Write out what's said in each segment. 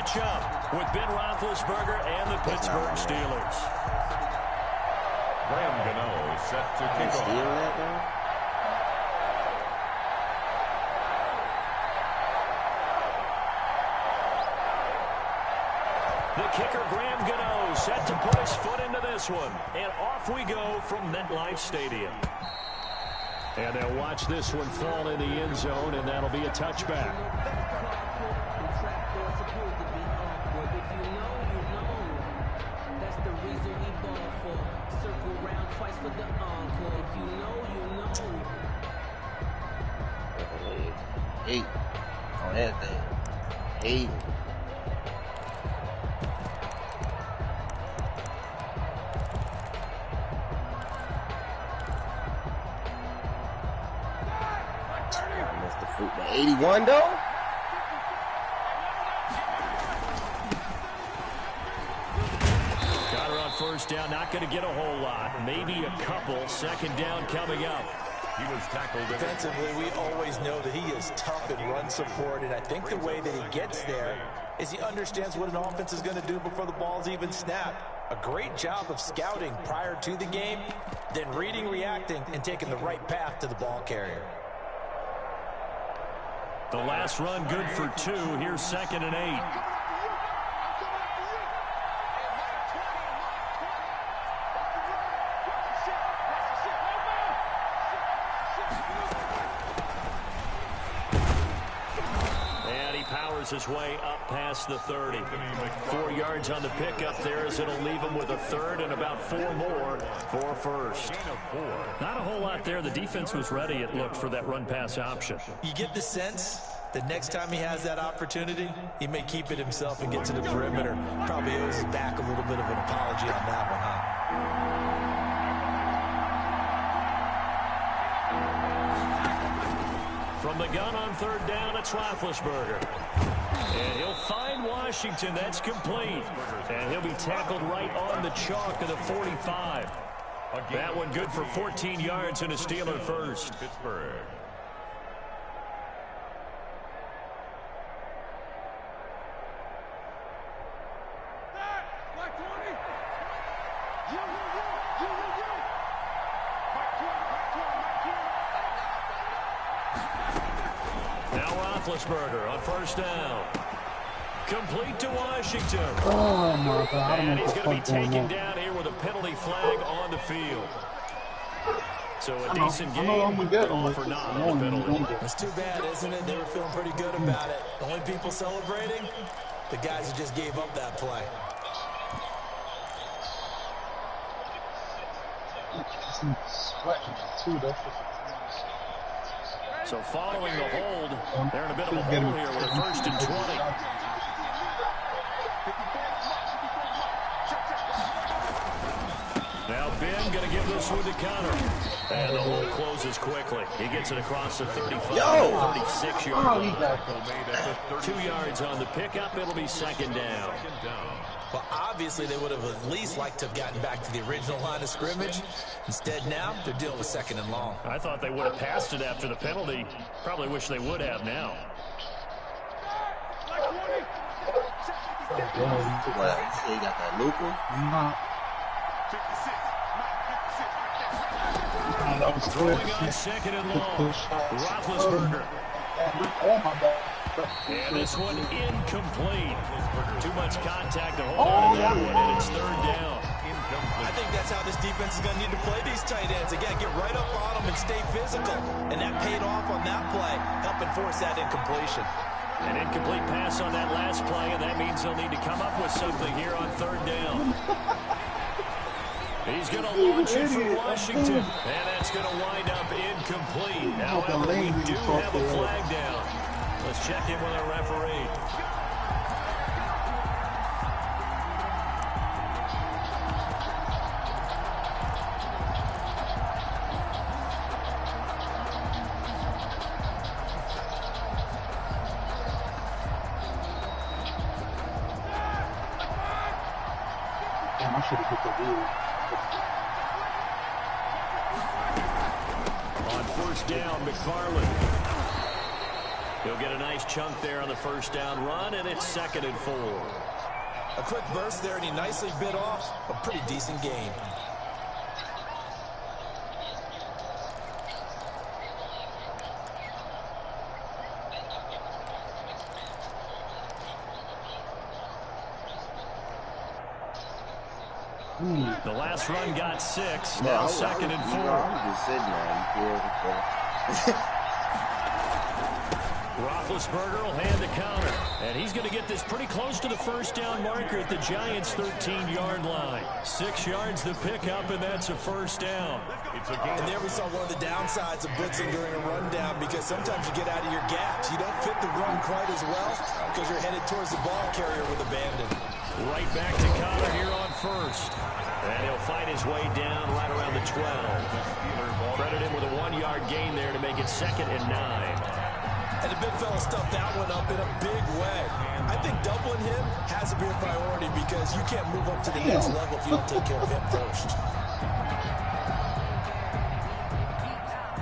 matchup with Ben Roethlisberger and the Pittsburgh Steelers. Graham Gano set to kick off. The kicker, Graham Gano, set to put his foot into this one. And off we go from MetLife Stadium. And they'll watch this one fall in the end zone, and that'll be a touchback. Eight on that thing. Eight. The 81 though? Got her on first down, not going to get a whole lot. Maybe a couple. Second down coming up. He was tackled. Defensively, we always know that he is tough in run support, and I think the way that he gets there is he understands what an offense is going to do before the ball's even snapped. A great job of scouting prior to the game, then reading, reacting, and taking the right path to the ball carrier. The last run good for 2. Here's 2nd and 8. And he powers his way up past the 30. 4 yards on the pickup there as it'll leave him with a third and about 4 more for first. Not a whole lot there. The defense was ready, it looked, for that run-pass option. You get the sense that next time he has that opportunity, he may keep it himself and get to the perimeter. Probably owes his back a little bit of an apology on that one, huh? From the gun on 3rd down, it's Roethlisberger. And he'll find Washington. That's complete. And he'll be tackled right on the chalk of the 45. That one good for 14 yards and a Steeler first. Pittsburgh. Roethlisberger on 1st down. Complete to Washington. Oh my God. And he's going to be taken down here with a penalty flag on the field. So a decent game, but all for naught on the penalty. It's too bad, isn't it? They were feeling pretty good about it. The only people celebrating, the guys who just gave up that play. So following the hold, they're in a bit of a hole here with a 1st and 20. Now Ben going to give this one to Connor. And the hole closes quickly. He gets it across the 35, 36-yard line. 2 yards on the pickup. It'll be 2nd down. Well, obviously, they would have at least liked to have gotten back to the original line of scrimmage. Instead, now, they're dealing with 2nd and long. I thought they would have passed it after the penalty. Probably wish they would have now. What? You got that looper? Throwing on 2nd and long. Roethlisberger. And this one incomplete. Too much contact to hold on to that one, and it's 3rd down. I think that's how this defense is going to need to play these tight ends. Again, get right up on them and stay physical. And that paid off on that play, helping force that incompletion. An incomplete pass on that last play, and that means they'll need to come up with something here on 3rd down. He's going to launch it for Washington, and that's going to wind up incomplete. However, we do have a flag down. Let's check in with our referee. Damn, I should have hit the wheel. On 1st down, McFarland. He'll get a nice chunk there on the first down run, and it's 2nd and 4. A quick burst there, and he nicely bit off a pretty decent gain. The last run got 6. Now 2nd and 4. I'm just sitting there. Roethlisberger will hand the counter, and he's going to get this pretty close to the first down marker at the Giants' 13-yard line. 6 yards the pickup, and that's a first down. And there we saw one of the downsides of blitzing during a rundown, because sometimes you get out of your gaps. You don't fit the run quite as well because you're headed towards the ball carrier with abandon. Right back to Connor here on first. And he'll fight his way down right around the 12. Credit him with a 1-yard gain there to make it 2nd and 9. And the big fella stuffed that one up in a big way. I think doubling him has to be a priority, because you can't move up to the next level if you don't take care of him first.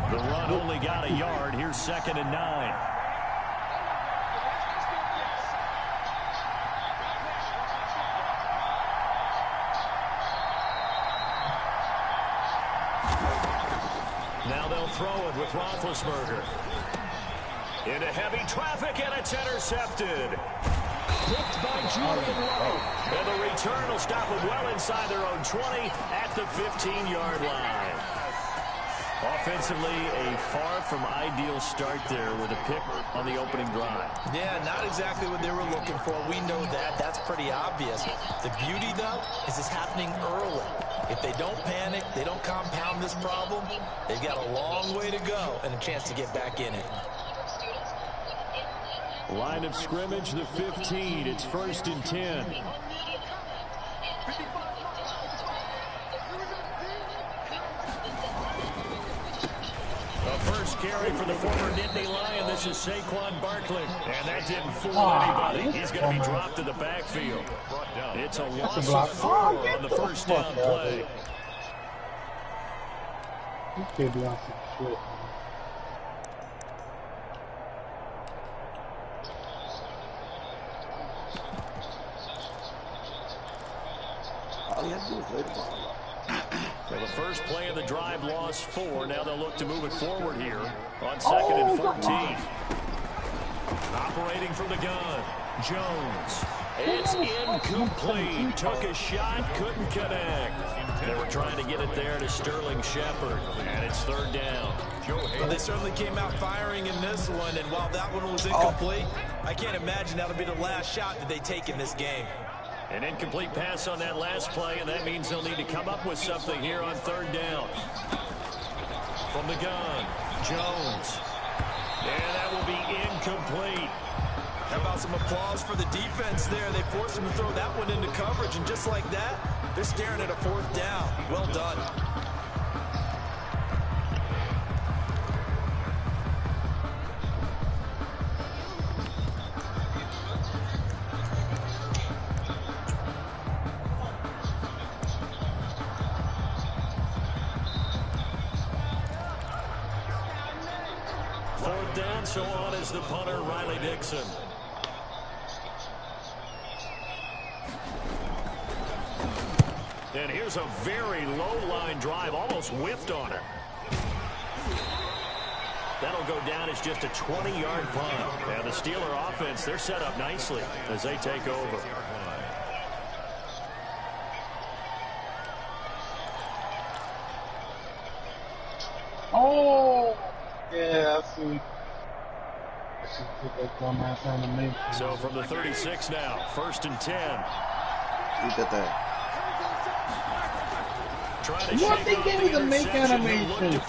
The run only got a yard. Here's 2nd and 9. Now they'll throw it with Roethlisberger. Into heavy traffic, and it's intercepted. Picked by Julian Lowe. And the return will stop them well inside their own 20 at the 15-yard line. Offensively, a far from ideal start there with a pick on the opening drive. Yeah, not exactly what they were looking for. We know that. That's pretty obvious. The beauty, though, is it's happening early. If they don't panic, they don't compound this problem, they've got a long way to go and a chance to get back in it. Line of scrimmage, the 15. It's 1st and 10. The first carry for the former Nittany Lion. This is Saquon Barkley. And that didn't fool anybody. He's going to be dropped to the backfield. It's a loss of 4 on the first down play. You can't be on some shit. All you have to do is lay the ball up. So the first play of the drive lost 4. Now they'll look to move it forward here on 2nd and 14. Operating from the gun, Jones. It's incomplete. Took a shot, couldn't connect. They were trying to get it there to Sterling Shepard, and it's 3rd down. Well, they certainly came out firing in this one, and while that one was incomplete, I can't imagine that'll be the last shot that they take in this game. An incomplete pass on that last play, and that means they'll need to come up with something here on 3rd down. From the gun, Jones. And that will be incomplete. How about some applause for the defense there? They forced him to throw that one into coverage, and just like that, they're staring at a 4th down. Well done. So on is the punter, Riley Dixon. And here's a very low-line drive, almost whiffed on it. That'll go down as just a 20-yard punt. Now the Steeler offense, they're set up nicely as they take over. Oh, yeah, I see. So from the 36 now, 1st and 10. Look at that. What they gave me the make animation?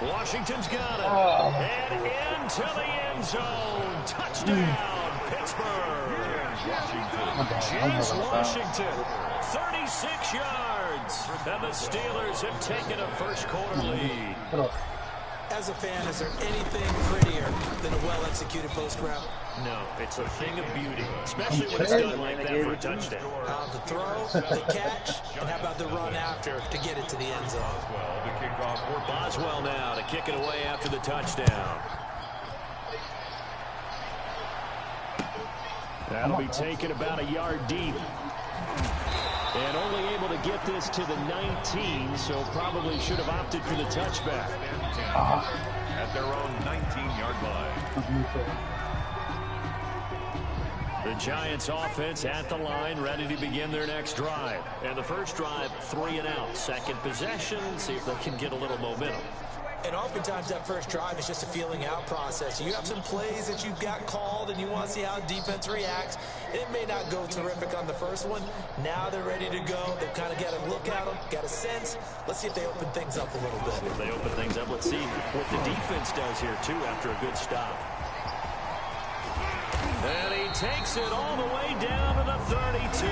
Washington's got it. And into the end zone. Touchdown, Pittsburgh. James Washington, 36 yards. And the Steelers have taken a first quarter lead. As a fan, is there anything prettier than a well-executed post route? No, it's a thing of beauty, especially when it's done like that for a touchdown. The throw, the catch, and how about the run after to get it to the end zone? Boswell now to kick it away after the touchdown. That'll be taken about a yard deep. And only able to get this to the 19, so probably should have opted for the touchback. At their own 19-yard line. The Giants offense at the line, ready to begin their next drive. And the first drive, 3 and out. Second possession, see if they can get a little momentum. And oftentimes that first drive is just a feeling out process. You have some plays that you've got called and you want to see how defense reacts. It may not go terrific on the first one. Now they're ready to go. They've kind of got a look at them, got a sense. Let's see if they open things up a little bit. If they open things up, let's see what the defense does here, too, after a good stop. And he takes it all the way down to the 32.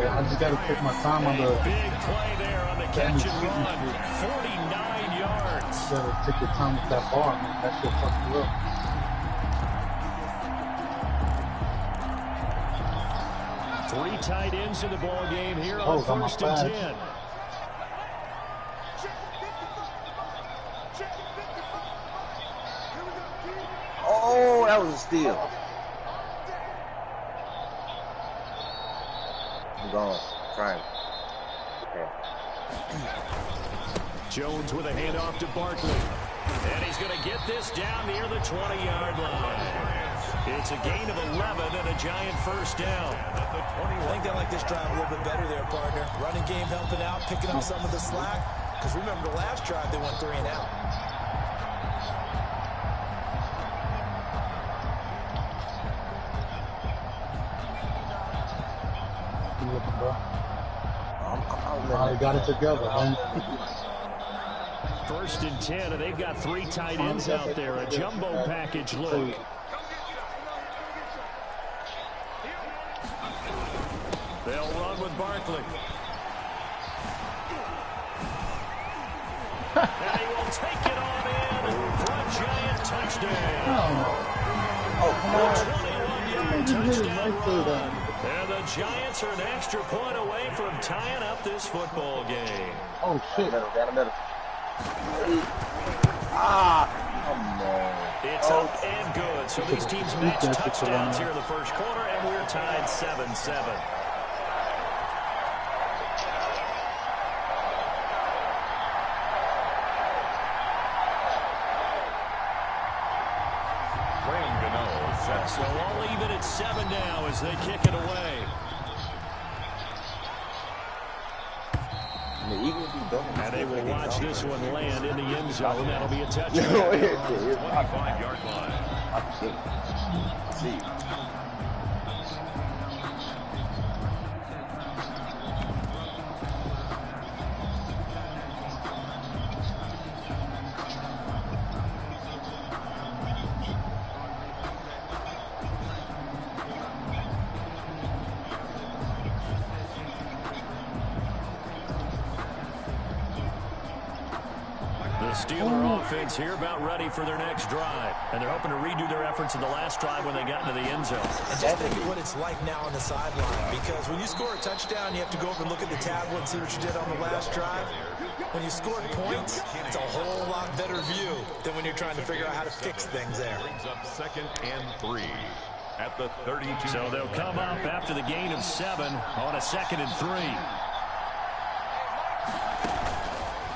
Yeah, I just got to take my time on the big play there on the catch and run. 49 yards. You got to take your time with that bar, man. That shit fucked you up. Three tight ends in the ball game here on first and 10. Oh, that was a steal. I'm gone. Trying. Okay. Jones with a handoff to Barkley. And he's going to get this down near the 20-yard line. It's a gain of 11 and a Giant first down. I think they like this drive a little bit better there, partner. Running game helping out, picking up some of the slack. Because remember, the last drive they went 3 and out. They got it together, man. First and 10, and they've got 3 tight ends out there. A jumbo package look. They'll run with Barkley. And he will take it on in for a Giant touchdown. Oh, come on. 21-yard touchdown. And the Giants are an extra point away from tying up this football game. Oh, shit. Down the middle. Ah, come on. It's up and good. So these teams match touchdowns here in the first quarter, and we're tied 7-7. So all even at 7 now as they kick it away. And they will watch this one land in the end zone. That'll be a touchdown. 25-yard line. See. Steeler offense here about ready for their next drive. And they're hoping to redo their efforts in the last drive when they got into the end zone. And just think of what it's like now on the sideline. Because when you score a touchdown, you have to go over and look at the tablet and see what you did on the last drive. When you scored points, it's a whole lot better view than when you're trying to figure out how to fix things there. Brings up 2nd and 3 at the 32. So they'll come up after the gain of 7 on a 2nd and 3.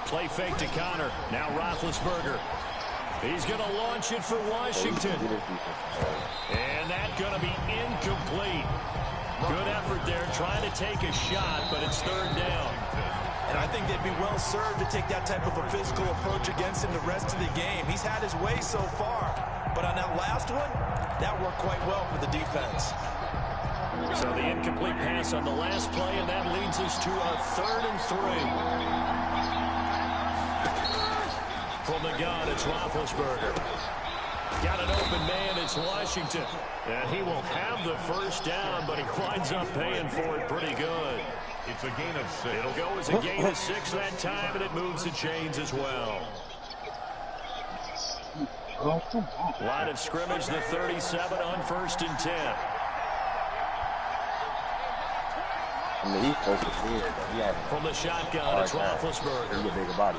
Play fake to Connor. Now Roethlisberger. He's going to launch it for Washington. And that's going to be incomplete. Good effort there trying to take a shot, but it's 3rd down. And I think they'd be well served to take that type of a physical approach against him the rest of the game. He's had his way so far. But on that last one, that worked quite well for the defense. So the incomplete pass on the last play, and that leads us to our 3rd and 3. From the gun, it's Roethlisberger. Got an open man, it's Washington. And he will have the first down, but he winds up paying for it pretty good. It's a gain of 6. It'll go as a gain of 6 that time, and it moves the chains as well. Line of scrimmage, the 37 on 1st and 10. I mean, he's focused here. From the shotgun, it's Roethlisberger. He's a bigger body.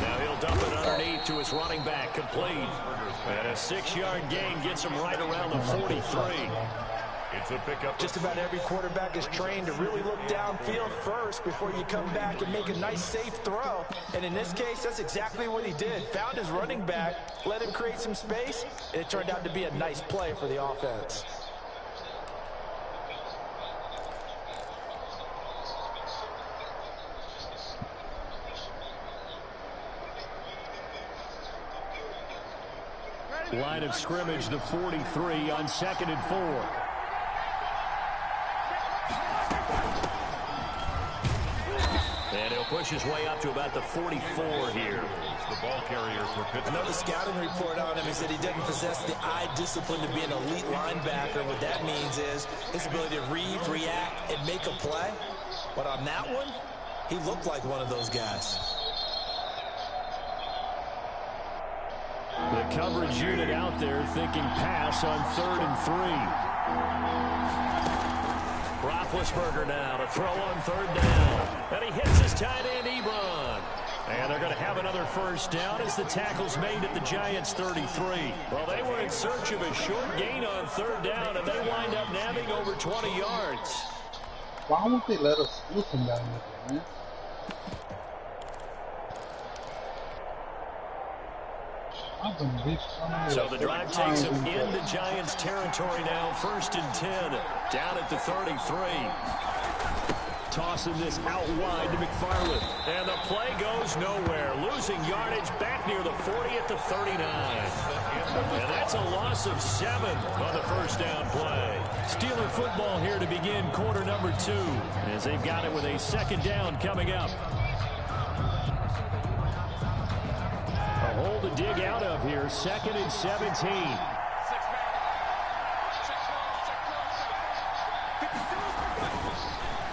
Now he'll dump it underneath to his running back, complete. And a 6-yard gain gets him right around the 43. It's a pickup. Just about every quarterback is trained to really look downfield first before you come back and make a nice, safe throw. And in this case, that's exactly what he did. Found his running back, let him create some space, and it turned out to be a nice play for the offense. Line of scrimmage, the 43 on 2nd and 4. And he'll push his way up to about the 44 here. The ball carrier for Pittsburgh. Another scouting report on him is that he doesn't possess the eye discipline to be an elite linebacker. What that means is his ability to read, react, and make a play. But on that one, he looked like one of those guys. The coverage unit out there thinking pass on 3rd and 3. Roethlisberger now to throw on 3rd down. And he hits his tight end, Ebron. And they're going to have another first down as the tackle's made at the Giants' 33. Well, they were in search of a short gain on 3rd down, and they wind up nabbing over 20 yards. Why won't they let us listen down there, man? So the drive takes him into Giants territory now, 1st and 10, down at the 33. Tossing this out wide to McFarland. And the play goes nowhere. Losing yardage back near the 40 at the 39. And that's a loss of 7 on the first down play. Steeler football here to begin quarter number 2, as they've got it with a 2nd down coming up. A hole to dig out of here, 2nd and 17.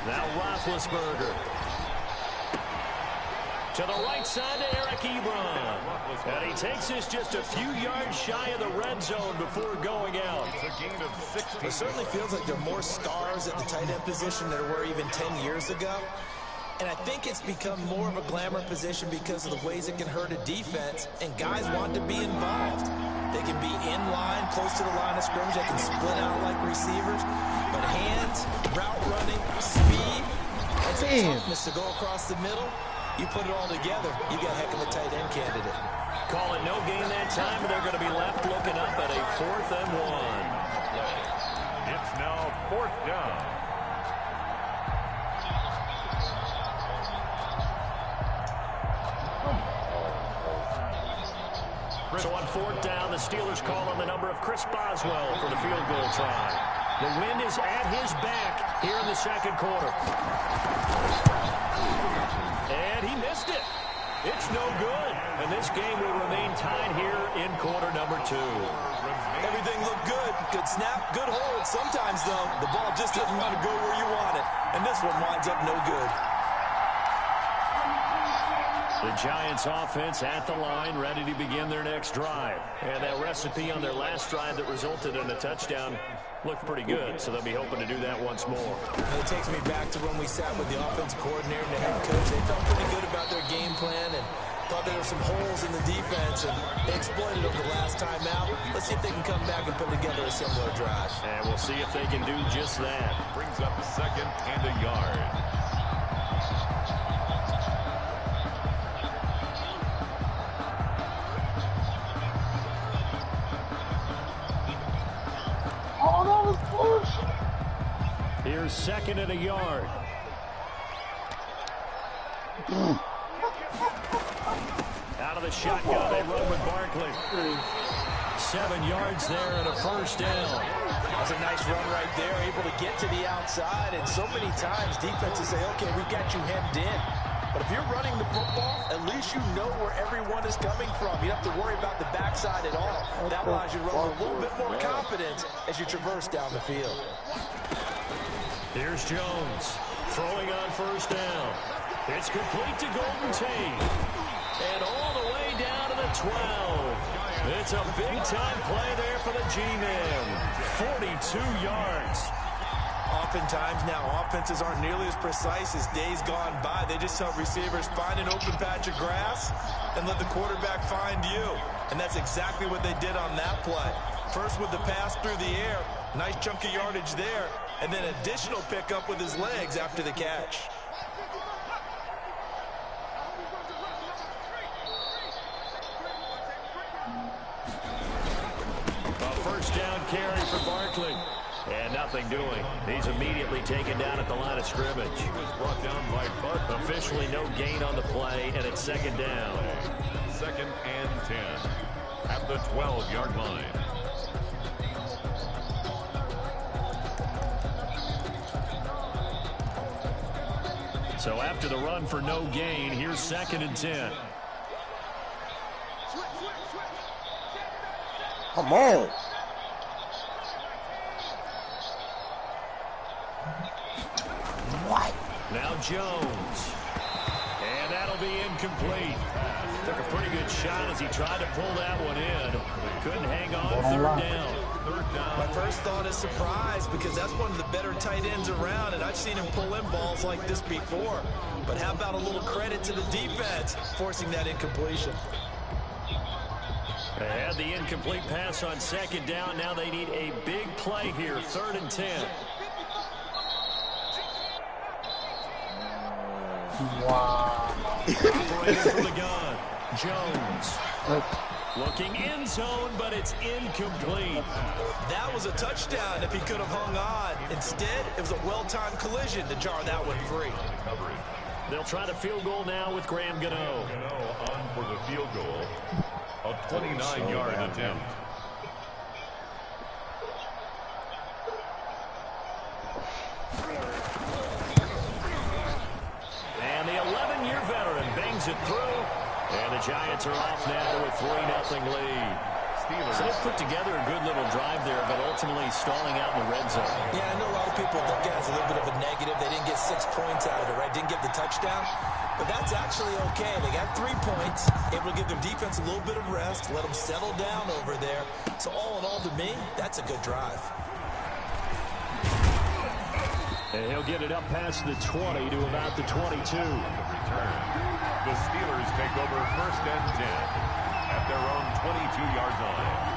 Now Roethlisberger. To the right side to Eric Ebron. And he takes this just a few yards shy of the red zone before going out. It certainly feels like there are more stars at the tight end position than there were even 10 years ago. And I think it's become more of a glamour position because of the ways it can hurt a defense, and guys want to be involved. They can be in line, close to the line of scrimmage. They can split out like receivers. But hands, route running, speed, and some toughness to go across the middle, you put it all together, you got a heck of a tight end candidate. Call it no gain that time, and they're going to be left looking up at a 4th and 1. It's now 4th down. So on 4th down, the Steelers call on the number of Chris Boswell for the field goal try. The wind is at his back here in the 2nd quarter. And he missed it. It's no good. And this game will remain tied here in quarter number 2. Everything looked good. Good snap, good hold. Sometimes, though, the ball just doesn't want to go where you want it. And this one winds up no good. The Giants offense at the line, ready to begin their next drive. And that recipe on their last drive that resulted in a touchdown looked pretty good, so they'll be hoping to do that once more. It takes me back to when we sat with the offensive coordinator and the head coach. They felt pretty good about their game plan and thought there were some holes in the defense, and they exploited them the last time out. Let's see if they can come back and put together a similar drive. And we'll see if they can do just that. Brings up 2nd and a yard. Here's 2nd and a yard. Out of the shotgun, they run with Barkley. 7 yards there and a first down. That's a nice run right there, able to get to the outside. And so many times defenses say, okay, we got you hemmed in. But if you're running the football, at least you know where everyone is coming from. You don't have to worry about the backside at all. That allows you to run with a little bit more confidence as you traverse down the field. Here's Jones throwing on first down. It's complete to Golden Tate. And all the way down to the 12. It's a big-time play there for the G-Man. 42 yards. Oftentimes now, offenses aren't nearly as precise as days gone by. They just help receivers find an open patch of grass and let the quarterback find you. And that's exactly what they did on that play. First with the pass through the air, Nice chunk of yardage there, and then additional pickup with his legs after the catch. A first down carry for Barkley. And nothing doing. He's immediately taken down at the line of scrimmage. He was brought down by Bud. Officially no gain on the play, and it's second down. 2nd and 10 at the 12-yard line. So after the run for no gain, here's 2nd and 10. Come on. What? Now Jones. And that'll be incomplete. Took a pretty good shot as he tried to pull that one in. Couldn't hang on. Third down. My first thought is surprise, because that's one of the better tight ends around, and I've seen him pull in balls like this before. But how about a little credit to the defense forcing that incompletion? They had the incomplete pass on 2nd down. Now they need a big play here. 3rd and 10. Wow. Operating from the gun. Jones. Looking in zone, but it's incomplete. That was a touchdown if he could have hung on. Instead, it was a well-timed collision to jar that one free. They'll try the field goal now with Graham Gano. Gano on for the field goal. A 29-yard attempt. And the 11-year veteran bangs it through. And the Giants are off now to a 3-0 lead. So they've put together a good little drive there, but ultimately stalling out in the red zone. Yeah, I know a lot of people look at it as a little bit of a negative. They didn't get 6 points out of it, right? Didn't get the touchdown. But that's actually okay. They got 3 points, able to give their defense a little bit of rest, let them settle down over there. So all in all, to me, that's a good drive. And he'll get it up past the 20 to about the 22. Return. The Steelers take over 1st and 10 at their own 22-yard line.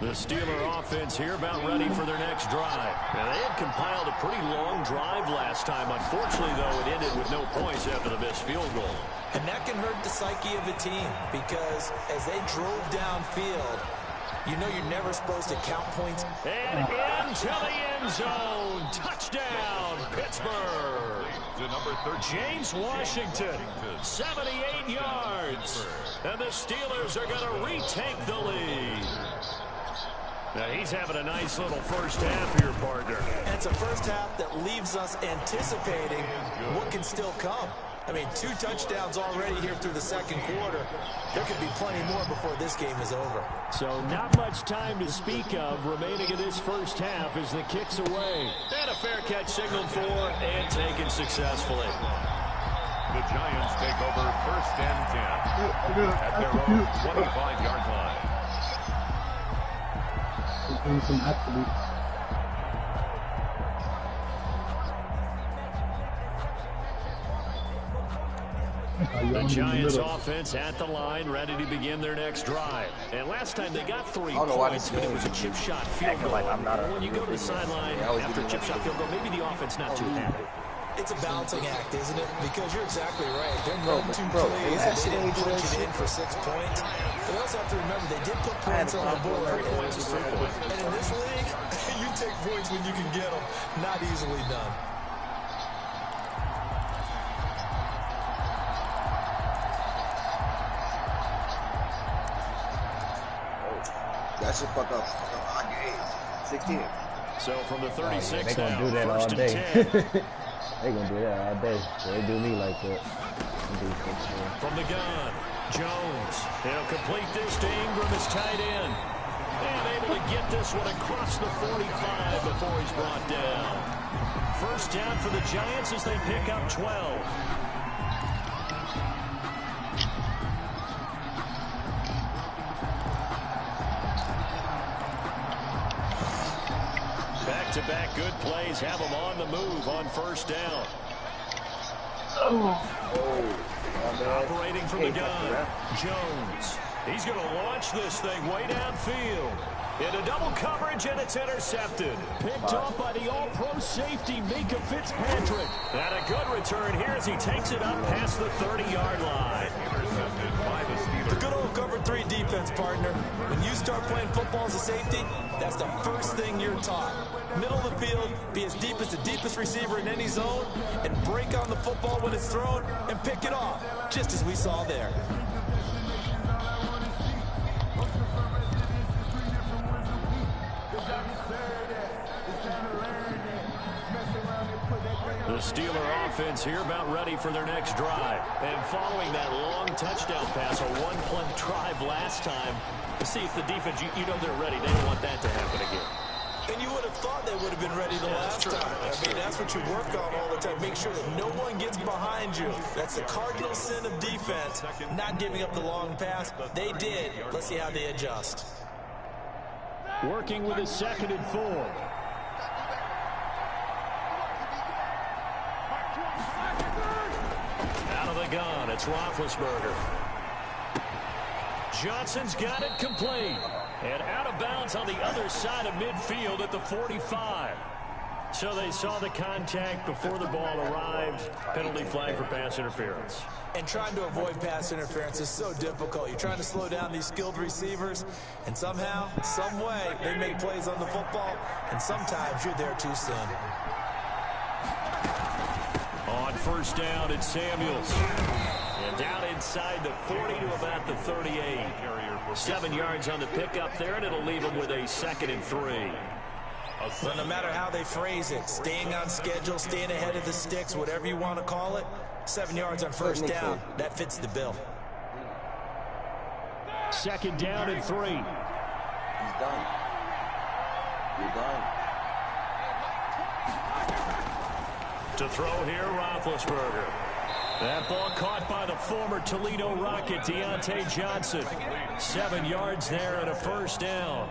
The Steeler offense here about ready for their next drive. Now, they had compiled a pretty long drive last time. Unfortunately, though, it ended with no points after the missed field goal. And that can hurt the psyche of a team, because as they drove downfield, you know you're never supposed to count points. And into the end zone. Touchdown, Pittsburgh. To number 13. James Washington, 78 yards. And the Steelers are going to retake the lead. Now, he's having a nice little first half here, partner. And it's a first half that leaves us anticipating what can still come. I mean, 2 touchdowns already here through the 2nd quarter. There could be plenty more before this game is over. So not much time to speak of remaining in this first half as the kick's away. And a fair catch signaled for and taken successfully. The Giants take over 1st and 10 at their own 25-yard line. Some athletes. The Giants offense at the line, ready to begin their next drive. And last time they got 3 points, but it was a chip shot field goal. When you go to the sideline after a chip shot field goal, maybe the offense not too happy. It's a balancing act, isn't it? Because you're exactly right. They're running 2 plays and they didn't punch it in for 6 points. But they also have to remember they did put points on the board. 3 points is 3 points. And in this league, you take points when you can get them. Not easily done. That should fuck up. I gave 16. So from the 36 they gonna now, do that all 1st and day. 10. They gonna do that all day. They do me like that. From the gun, Jones. He'll complete this to Ingram, his tight end. And able to get this one across the 45 before he's brought down. First down for the Giants as they pick up 12. Back-to-back good plays have them on the move on first down. Operating from the gun, Jones. He's going to launch this thing way downfield. Into double coverage, and it's intercepted. Picked off by the all-pro safety, Mika Fitzpatrick. And a good return here as he takes it up past the 30-yard line. The good old cover 3 defense, partner. When you start playing football as a safety, that's the first thing you're taught. Middle of the field, be as deep as the deepest receiver in any zone, and break on the football when it's thrown, and pick it off, just as we saw there. The Steeler offense here about ready for their next drive. And following that long touchdown pass, a one-play drive last time, to see if the defense, you know they're ready. They don't want that to happen again. And you would have thought they would have been ready the last time. I mean, that's what you work on all the time. Make sure that no one gets behind you. That's the cardinal sin of defense, not giving up the long pass. They did. Let's see how they adjust. Working with a 2nd and 4. Out of the gun, it's Roethlisberger. Johnson's got it complete. And out of bounds on the other side of midfield at the 45. So they saw the contact before the ball arrived. Penalty flag for pass interference. And trying to avoid pass interference is so difficult. You're trying to slow down these skilled receivers, and somehow, some way, they make plays on the football, and sometimes you're there too soon. On first down, it's Samuels. And down inside the 40 to about the 38. 7 yards on the pickup there, and it'll leave them with a 2nd and 3. So no matter how they phrase it, staying on schedule, staying ahead of the sticks, whatever you want to call it, 7 yards on first down, that fits the bill. 2nd down and 3. He's done. You're done. To throw here, Roethlisberger. That ball caught by the former Toledo Rocket, Deontay Johnson. 7 yards there and a first down.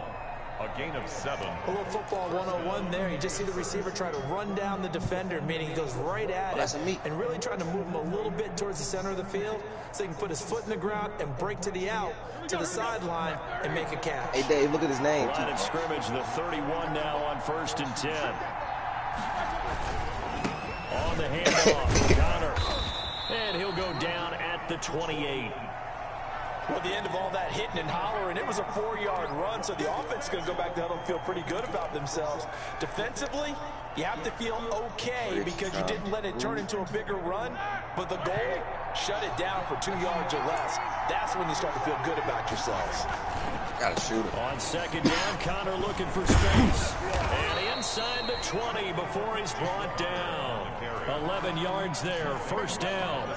A gain of 7. A little football 101 there. You just see the receiver try to run down the defender, meaning he goes right at it, and really trying to move him a little bit towards the center of the field so he can put his foot in the ground and break to the out, to the sideline, and make a catch. Hey, Dave, look at his name. Line of scrimmage, the 31 now on 1st and 10. On the handoff, Connor. And he'll go down at the 28. Well, at the end of all that hitting and hollering, it was a 4-yard run, so the offense is going to go back to huddle and feel pretty good about themselves. Defensively, you have to feel okay because you didn't let it turn into a bigger run, but the goal, shut it down for 2 yards or less. That's when you start to feel good about yourselves. Gotta shoot it. On 2nd down, Connor looking for space. And inside the 20 before he's brought down. 11 yards there, first down.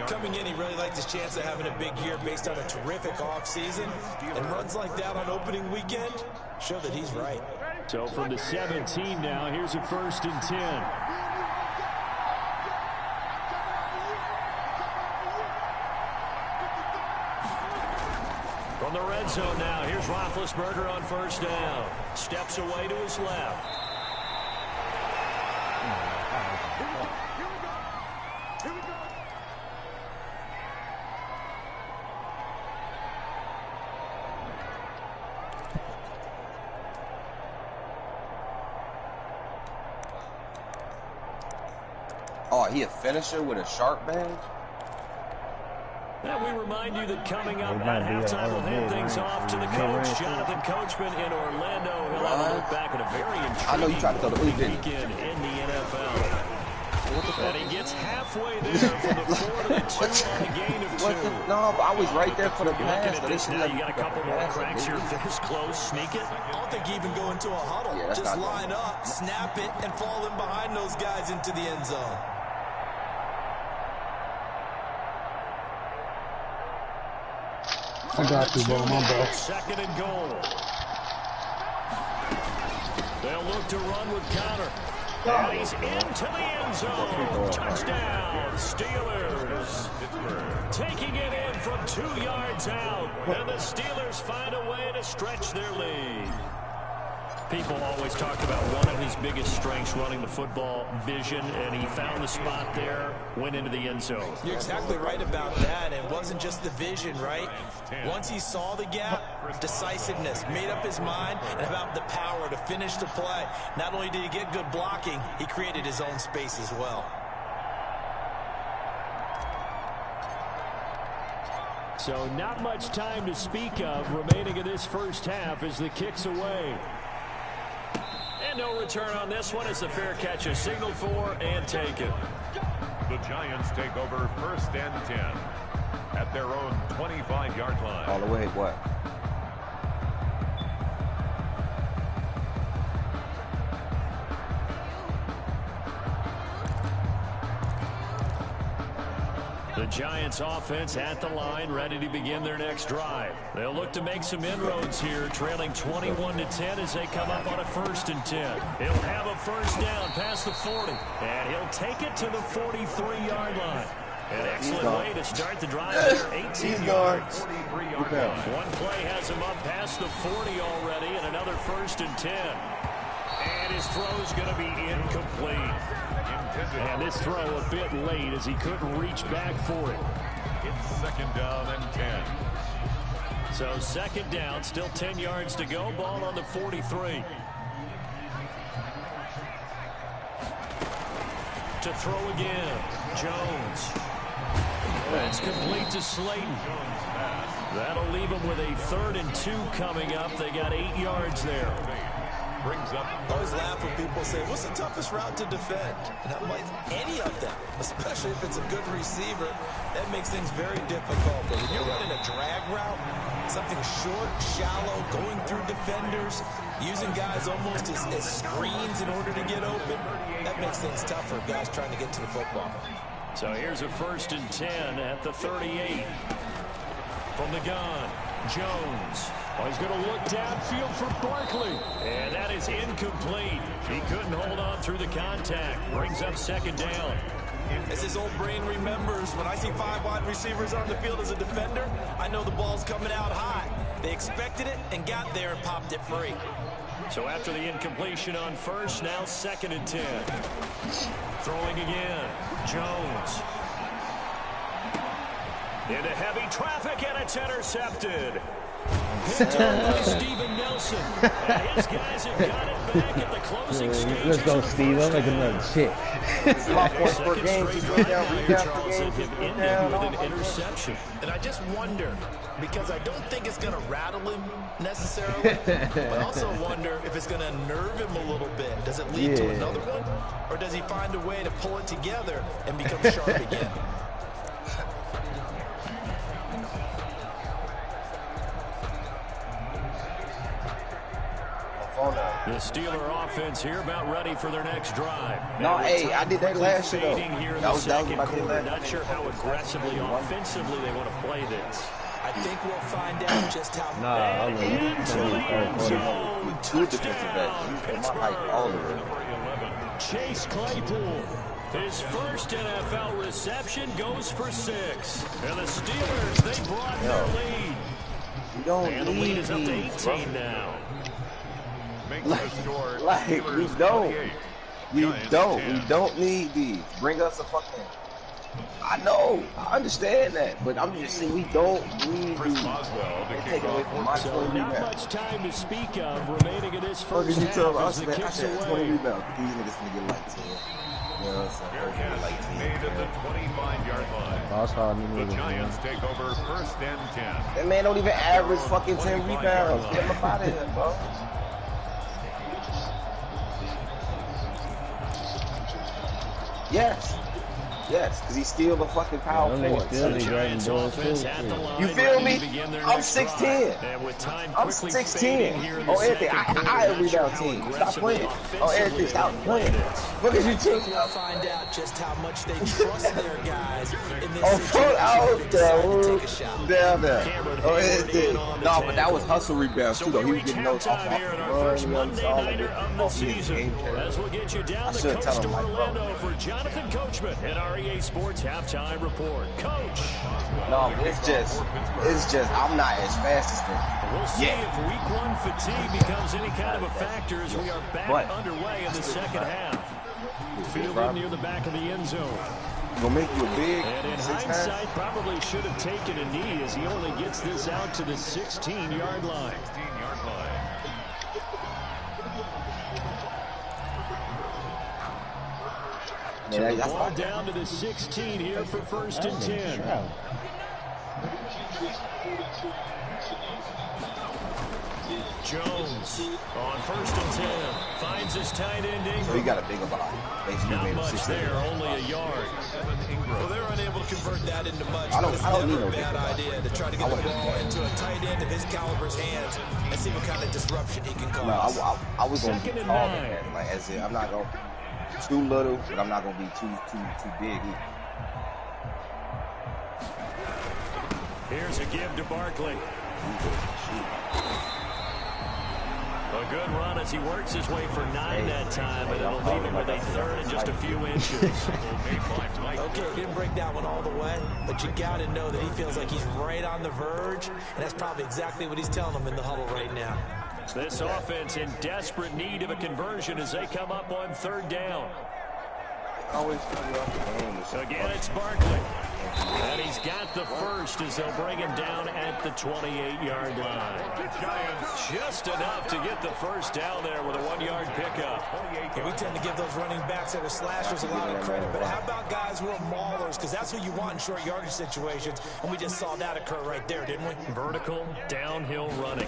Coming in, he really liked his chance of having a big year based on a terrific offseason. And runs like that on opening weekend show that he's right. So from the 17 now, here's a 1st and 10. From the red zone now, here's Roethlisberger on first down. Steps away to his left. Oh, he a finisher with a sharp badge? Now we remind you that coming up at halftime, we'll hand things off to the coach, Jonathan Coachman in Orlando. He'll have a look back at a very intriguing weekend in the NFL. And he gets halfway there from the 4 to the 2 on a gain of 2. No, but I was right there for the pass. Looking at this now, you got a couple more cracks here. This close, sneak it. I don't think you even go into a huddle. Just line up, snap it, and fall in behind those guys into the end zone. I got you, bro. My bad. 2nd and goal. They'll look to run with Connor. And he's into the end zone. Touchdown, Steelers. Taking it in from 2 yards out. And the Steelers find a way to stretch their lead. People always talked about one of his biggest strengths running the football, vision, and he found the spot there, went into the end zone. You're exactly right about that. It wasn't just the vision, right? Once he saw the gap, decisiveness, made up his mind, and about the power to finish the play. Not only did he get good blocking, he created his own space as well. So not much time to speak of remaining in this first half as the kick's away. And no return on this one as the fair catch is signaled for and taken. The Giants take over 1st and 10 at their own 25-yard line. All the way, what? The Giants offense at the line, ready to begin their next drive. They'll look to make some inroads here, trailing 21-10 as they come up on a 1st and 10. He'll have a first down past the 40, and he'll take it to the 43-yard line. An excellent way to start the drive there, 18 yards. One play has him up past the 40 already, and another 1st and 10. And his throw's going to be incomplete. And this throw a bit late as he couldn't reach back for it. It's 2nd down and 10. So 2nd down, still 10 yards to go. Ball on the 43. To throw again, Jones. That's complete to Slayton. That'll leave him with a 3rd and 2 coming up. They got 8 yards there. Brings up. I always laugh when people say, what's the toughest route to defend? And I'm like, any of them, especially if it's a good receiver, that makes things very difficult. But when you're running a drag route, something short, shallow, going through defenders, using guys almost as screens in order to get open, that makes things tough for guys trying to get to the football. So here's a 1st and 10 at the 38. From the gun, Jones. Oh, he's going to look downfield for Barkley. And that is incomplete. He couldn't hold on through the contact. Brings up 2nd down. As his old brain remembers, when I see 5 wide receivers on the field as a defender, I know the ball's coming out high. They expected it and got there and popped it free. So after the incompletion on 1st, now 2nd and 10. Throwing again, Jones. Into heavy traffic, and it's intercepted. Picked up by Steven Nelson. And his guys have got it back at the closing stages. Let's go, Steve. I'm making another shit. Points per game. Charles him ending with an interception. And I just wonder, because I don't think it's going to rattle him necessarily, but also wonder if it's going to nerve him a little bit. Does it lead to another one? Or does he find a way to pull it together and become sharp again? The Steeler offense here about ready for their next drive. No, hey, I did that last year, though. Here in That the was second my quarter. Not sure how aggressively, offensively they want to play this. I think we'll find out just how. Nah, I'm Into the end zone. Two defensive backs. You put my height all the way. Chase Claypool. His first NFL reception goes for 6. And the Steelers, they brought their lead. You don't And the lead need is up to these, 18 now. Like we don't. We don't need these. Bring us a fucking. I know. I understand that, but I'm just saying we don't need these. Take away from my 20 Not rebounds. much time to speak of remaining in this first You half tell as us the that I kicks said 20 away. rebounds. These niggas gonna get like 10. You know what I'm saying? They're gonna get like 10. Made at the 25-yard line. That's how I knew The Giants take over 1st and 10. That man don't even average fucking 10 rebounds. Get him up out of here, bro. Yes. Yes, because he's still the fucking power forward. Still be grabbing doors too. You feel me? I'm 6'10". I'm 6'10". Oh, everything. I a rebound team. Stop playing. Oh, everything. Stop playing. Look at you two. We'll find out just how much they trust their guys in this out down there. Oh, no, but that was hustle rebounds too, though. He was getting those off the run. As we'll get you down the coast to Orlando for Jonathan Coachman at our EA Sports Halftime Report. Coach. No, it's just, I'm not as fast as them. We'll see if week one fatigue becomes any kind of a factor as we are back underway in the second half. Fielded near the back of the end zone. Gonna make you a big. And in hindsight, probably should have taken a knee as he only gets this out to the 16-yard line. So the ball down to the 16 here for 1st and 10. Jones on 1st and 10 finds his tight end Ingram. So he got a big about not much there, only a yard. Well, they're unable to convert that into much. I don't need no bad idea to try to get the ball into a tight end of his caliber's hands and see what kind of disruption he can cause. No, I was going to be tall man, like as in I'm not going to be too little, but I'm not going to be too big either. Here's a give to Barkley. A good run as he works his way for 9 that time, and it'll leave him with a 3rd and just a few inches. Okay, didn't break that one all the way, but you got to know that he feels like he's right on the verge, and that's probably exactly what he's telling them in the huddle right now. This offense in desperate need of a conversion as they come up on 3rd down. Again, it's Barkley. And he's got the first as they'll bring him down at the 28-yard line. Just enough to get the first down there with a 1-yard pickup. Yeah, we tend to give those running backs that are slashers a lot of credit, but how about guys who are maulers? Because that's who you want in short yardage situations, and we just saw that occur right there, didn't we? Vertical, downhill running.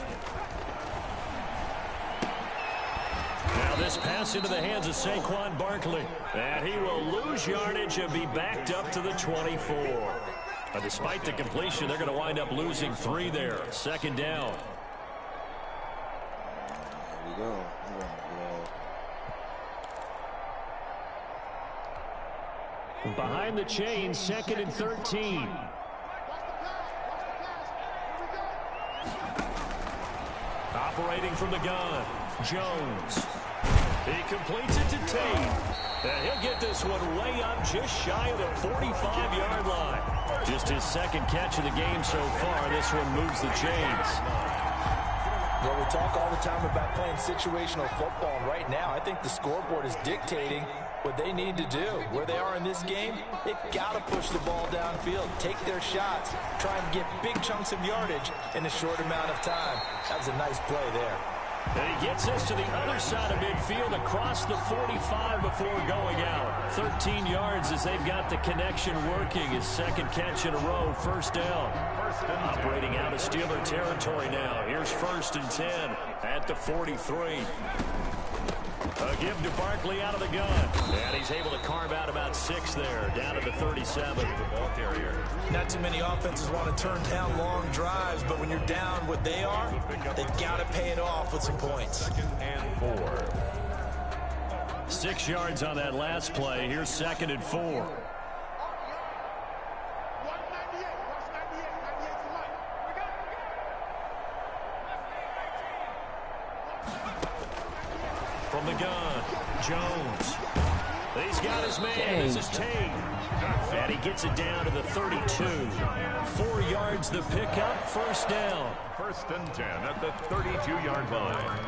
Now this pass into the hands of Saquon Barkley. And he will lose yardage and be backed up to the 24. But despite the completion, they're going to wind up losing 3 there. 2nd down. Here we go. Behind the chains, 2nd and 13. Operating from the gun, Jones. He completes it to Tate. And he'll get this one way up just shy of the 45-yard line. Just his 2nd catch of the game so far. This one moves the chains. Well, we talk all the time about playing situational football, and right now I think the scoreboard is dictating what they need to do. Where they are in this game, they've got to push the ball downfield, take their shots, try and get big chunks of yardage in a short amount of time. That was a nice play there. And he gets us to the other side of midfield across the 45 before going out. 13 yards as they've got the connection working. His 2nd catch in a row, 1st down. Operating out of Steeler territory now. Here's 1st and 10 at the 43. A give to Barkley out of the gun. And he's able to carve out about 6 there, down to the 37. Not too many offenses want to turn down long drives, but when you're down what they are, they've got to pay it off with some points. 2nd and 4. 6 yards on that last play. Here's 2nd and 4. From the gun, Jones. He's got his man. This is Tate. And he gets it down to the 32. 4 yards the pickup, 1st down. 1st and 10 at the 32-yard line.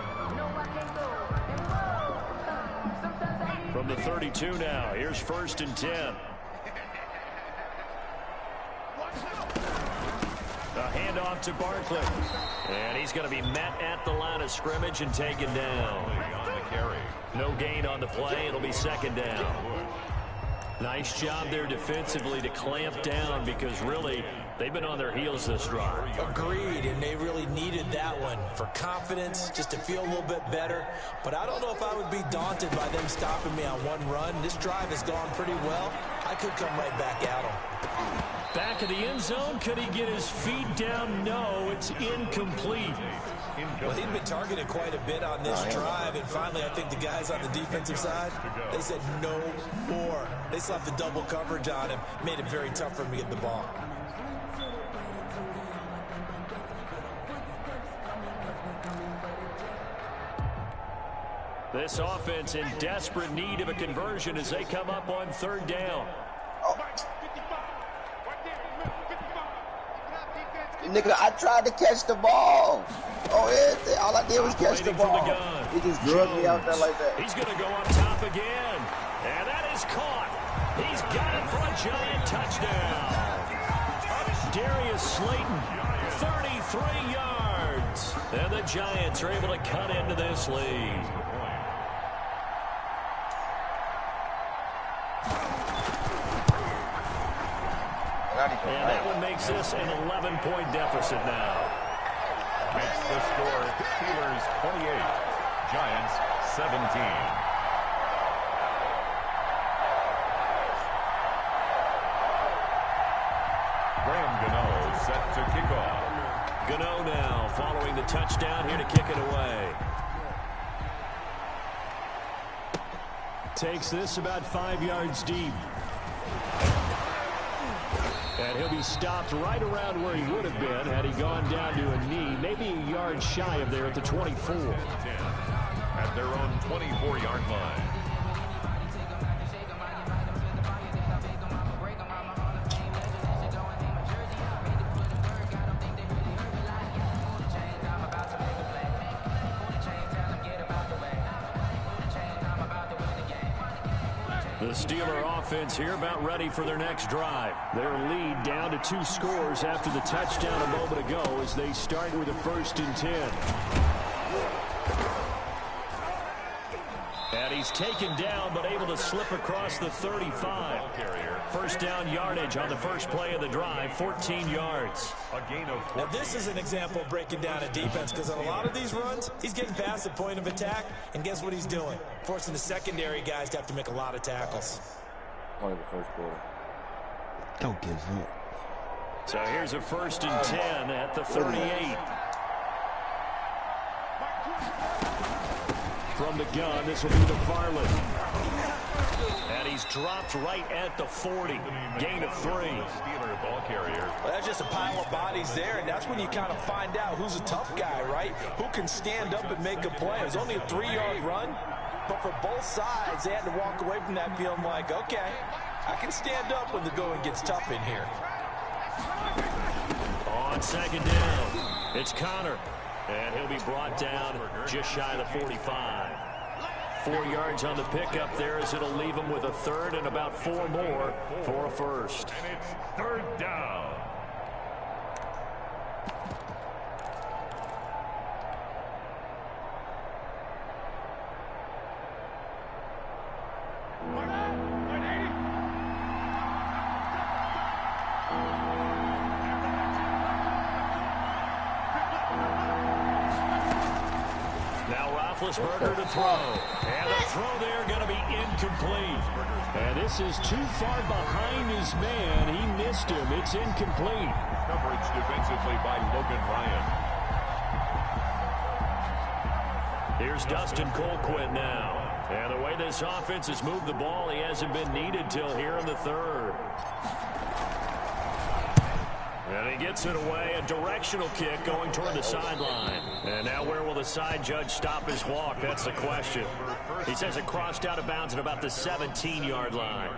From the 32 now, here's 1st and 10. A handoff to Barkley. And he's going to be met at the line of scrimmage and taken down. No gain on the play. It'll be 2nd down. Nice job there defensively to clamp down because really they've been on their heels this drive. Agreed, and they really needed that one for confidence, just to feel a little bit better. But I don't know if I would be daunted by them stopping me on one run. This drive has gone pretty well. I could come right back at them. Back of the end zone. Could he get his feet down? No, it's incomplete. Well, he'd been targeted quite a bit on this drive, and finally I think the guys on the defensive side, they said no more. They slapped the double coverage on him, made it very tough for him to get the ball. This offense in desperate need of a conversion as they come up on third down. Oh. Nigga, I tried to catch the ball. Oh, yeah, all I did was catch the ball. He just drugged me out there like that. He's going to go on top again. And that is caught. He's got it for a giant touchdown. Darius Slayton, 33 yards. And the Giants are able to cut into this lead. And that one makes this an 11-point deficit now. Makes the score Steelers 28, Giants 17. Graham Gano set to kick off. Gano now following the touchdown here to kick it away. Takes this about 5 yards deep. And he'll be stopped right around where he would have been had he gone down to a knee, maybe a yard shy of there at the 24. At their own 24-yard line. The Steeler offense here about ready for their next drive. Their lead down to 2 scores after the touchdown a moment ago as they start with a 1st and 10. And he's taken down but able to slip across the 35. First down yardage on the first play of the drive, 14 yards. A gain of 14. Now this is an example of breaking down a defense because on a lot of these runs, he's getting past the point of attack, and guess what he's doing? Forcing the secondary guys to have to make a lot of tackles. Only the first quarter. Don't give up. So here's a 1st and 10 at the 38. From the gun, this will be the Varley. And he's dropped right at the 40. Gain of 3. Steeler ball carrier. Well, that's just a pile of bodies there, and that's when you kind of find out who's a tough guy, right? Who can stand up and make a play. It was only a 3-yard run, but for both sides, they had to walk away from that feeling like, okay, I can stand up when the going gets tough in here. On 2nd down, it's Connor. And he'll be brought down just shy of the 45. 4 yards on the pickup there as it'll leave him with a 3rd and about 4 more for a 1st. And it's 3rd down. Roethlisberger to throw. And the throw there going to be incomplete. And this is too far behind his man. He missed him. It's incomplete. Coverage defensively by Logan Ryan. Here's Dustin Colquitt now. And the way this offense has moved the ball, he hasn't been needed till here in the 3rd. And he gets it away, a directional kick going toward the sideline. And now where will the side judge stop his walk? That's the question. He says it crossed out of bounds at about the 17-yard line.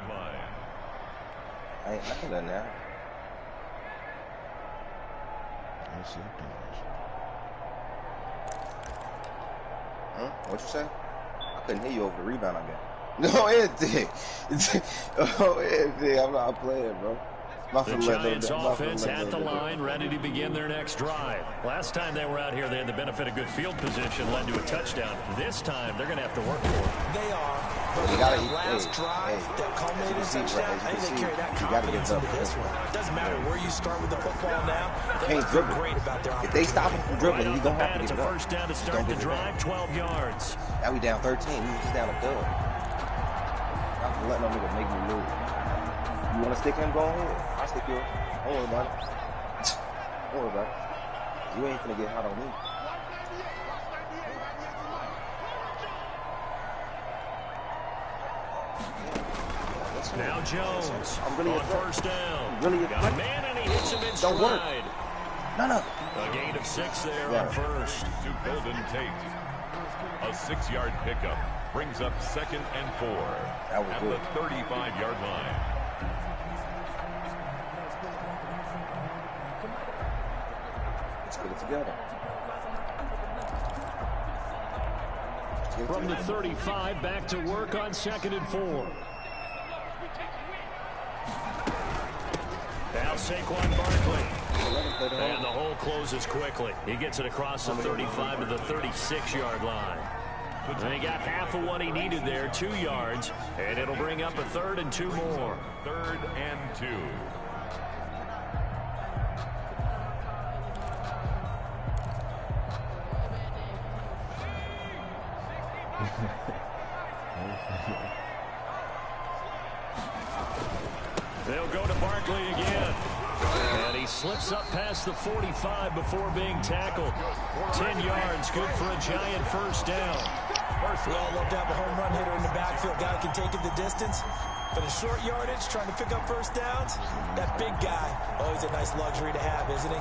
I ain't done that. Huh? What you say? I couldn't hear you over the rebound again. No, anything. Oh, anything. I'm not playing, bro. The Giants offense at the line, ready to begin their next drive. Last time they were out here, they had the benefit of good field position, led to a touchdown. This time, they're going to have to work for it. They are. But you gotta, last drive that culminated in touchdown, I think they carry that confidence into this one. It doesn't matter where you start with the football now. They feel great about their if they stop him from dribbling, he's going to have to get it up. It's a 1st down to start the drive, 12 yards. Now we down 13. We just down a third. I'm letting them nigga make me move. You want to stick him? Go ahead. I'll stick you. Don't worry about it. Don't worry about it. You ain't gonna get hot on me. Now Jones I'm really on first down. Really got a man and he hits him in stride. Don't work. No. A gain of 6 there on first. To Golden Tate. A 6-yard pickup brings up 2nd and 4 at good. the 35-yard line. Let's get it together. From the 35, back to work on 2nd and 4. Now Saquon Barkley. And the hole closes quickly. He gets it across the 35 to the 36-yard line. And he got half of what he needed there, 2 yards. And it'll bring up a 3rd and 2 more. 3rd and 2. They'll go to Barkley again. And he slips up past the 45 before being tackled. 10 yards, good for a giant first down. Well, love to have a home run hitter in the backfield. Guy can take it the distance. But in short yardage, trying to pick up first downs, that big guy, always a nice luxury to have, isn't he?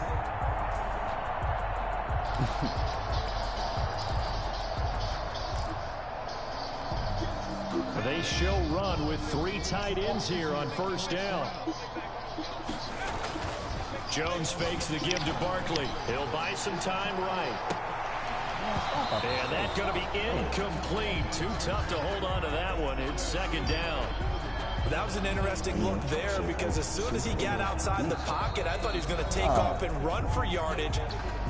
They show run with 3 tight ends here on first down. Jones fakes the give to Barkley. He'll buy some time right. And that's going to be incomplete. Too tough to hold on to that one. It's 2nd down. That was an interesting look there because as soon as he got outside the pocket, I thought he was going to take off and run for yardage.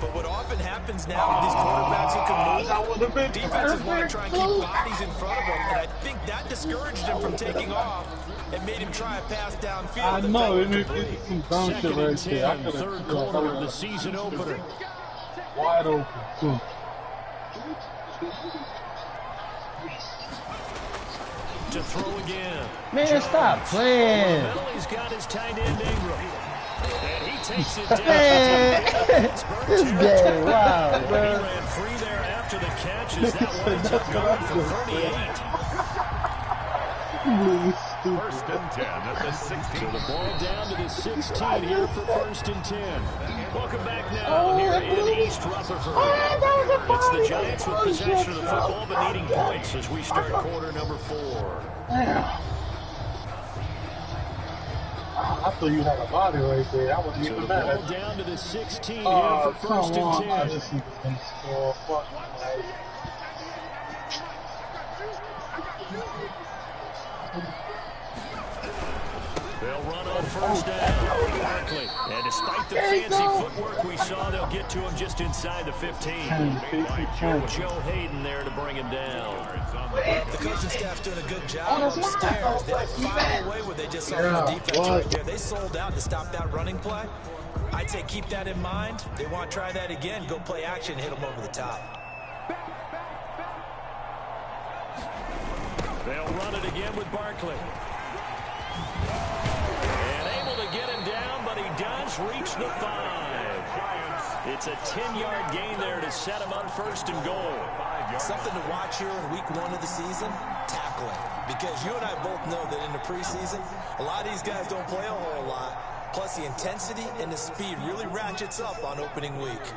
But what often happens now with these quarterbacks who can move, defenses want to try and keep bodies in front of them. And I think that discouraged him from taking off and made him try a pass downfield. I know, it makes some dumb shit 2nd right and 10, there. I could've- 3rd quarter of the season opener. Wide open. To throw again. Man, Jones. stop playing. Well, he's got his tight end Ingram. And he takes it down. This game, wow, He bro. ran free there after the catch as that winds up going for 38. First and 10 at the 16. So the ball down to the 16 here for 1st and 10. Welcome back now here in East Rutherford. It's the Giants with possession of the football but needing points as we start quarter number 4. I thought you had a body right there. I wasn't So even the mad ball at down to the 16 here Oh, for come 1st on. and I 10. just think it's going to score. Fuck. They'll run on first down. Barkley. And despite the fancy footwork we saw, they'll get to him just inside the 15. Joe Hayden there to bring him down. The coaching staff's doing a good job upstairs. They like filed away what they just saw from the defense right there. They sold out to stop that running play. I'd say keep that in mind. They want to try that again. Go play action, hit them over the top. They'll run it again with Barkley. And able to get him down, but he does reach the 5. It's a 10-yard gain there to set him up 1st and goal. Something to watch here in week 1 of the season, tackling. Because you and I both know that in the preseason, a lot of these guys don't play a whole lot. Plus, the intensity and the speed really ratchets up on opening week.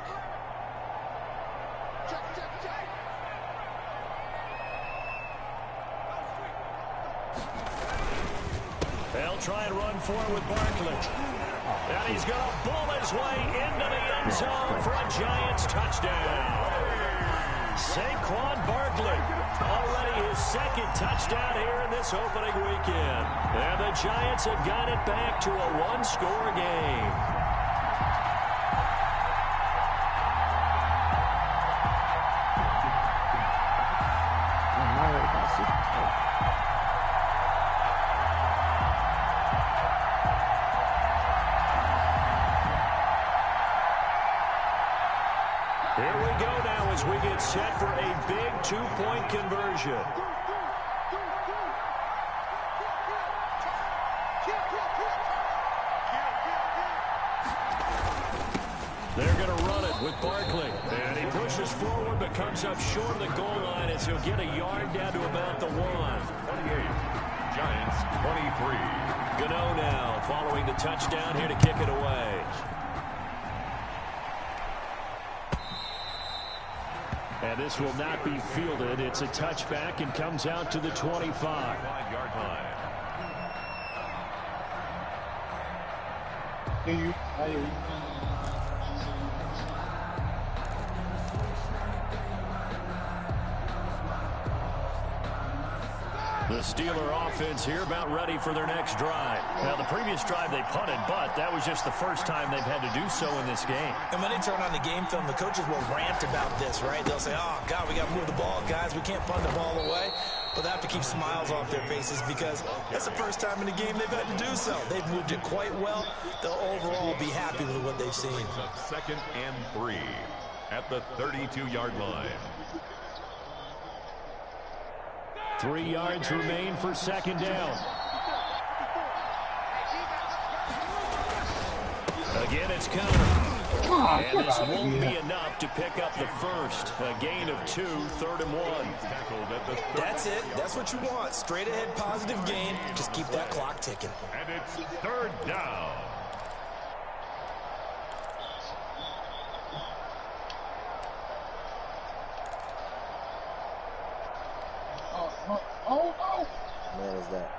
They'll try and run for it with Barkley. And he's going to bull his way into the end zone for a Giants touchdown. Saquon Barkley, already his 2nd touchdown here in this opening weekend. And the Giants have got it back to a 1-score game. Here we go now as we get set for a big 2-point conversion. with Barkley. And he pushes forward but comes up short of the goal line as he'll get a yard down to about the 1. 28. Giants 23. Gano now following the touchdown here to kick it away. And this will not be fielded. It's a touchback and comes out to the 25. 5-yard line. The Steeler offense here about ready for their next drive. Now, the previous drive they punted, but that was just the first time they've had to do so in this game. And when they turn on the game film, the coaches will rant about this, right? They'll say, oh, God, we got to move the ball, guys. We can't punt the ball away. But they have to keep smiles off their faces because that's the first time in the game they've had to do so. They've moved it quite well. They'll overall be happy with what they've seen. 2nd and 3 at the 32-yard line. 3 yards remain for 2nd down. Again, it's countered. And this won't be enough to pick up the first. A gain of 2, 3rd and 1. That's it. That's what you want. Straight ahead, positive gain. Just keep that clock ticking. And it's 3rd down. Man, is that?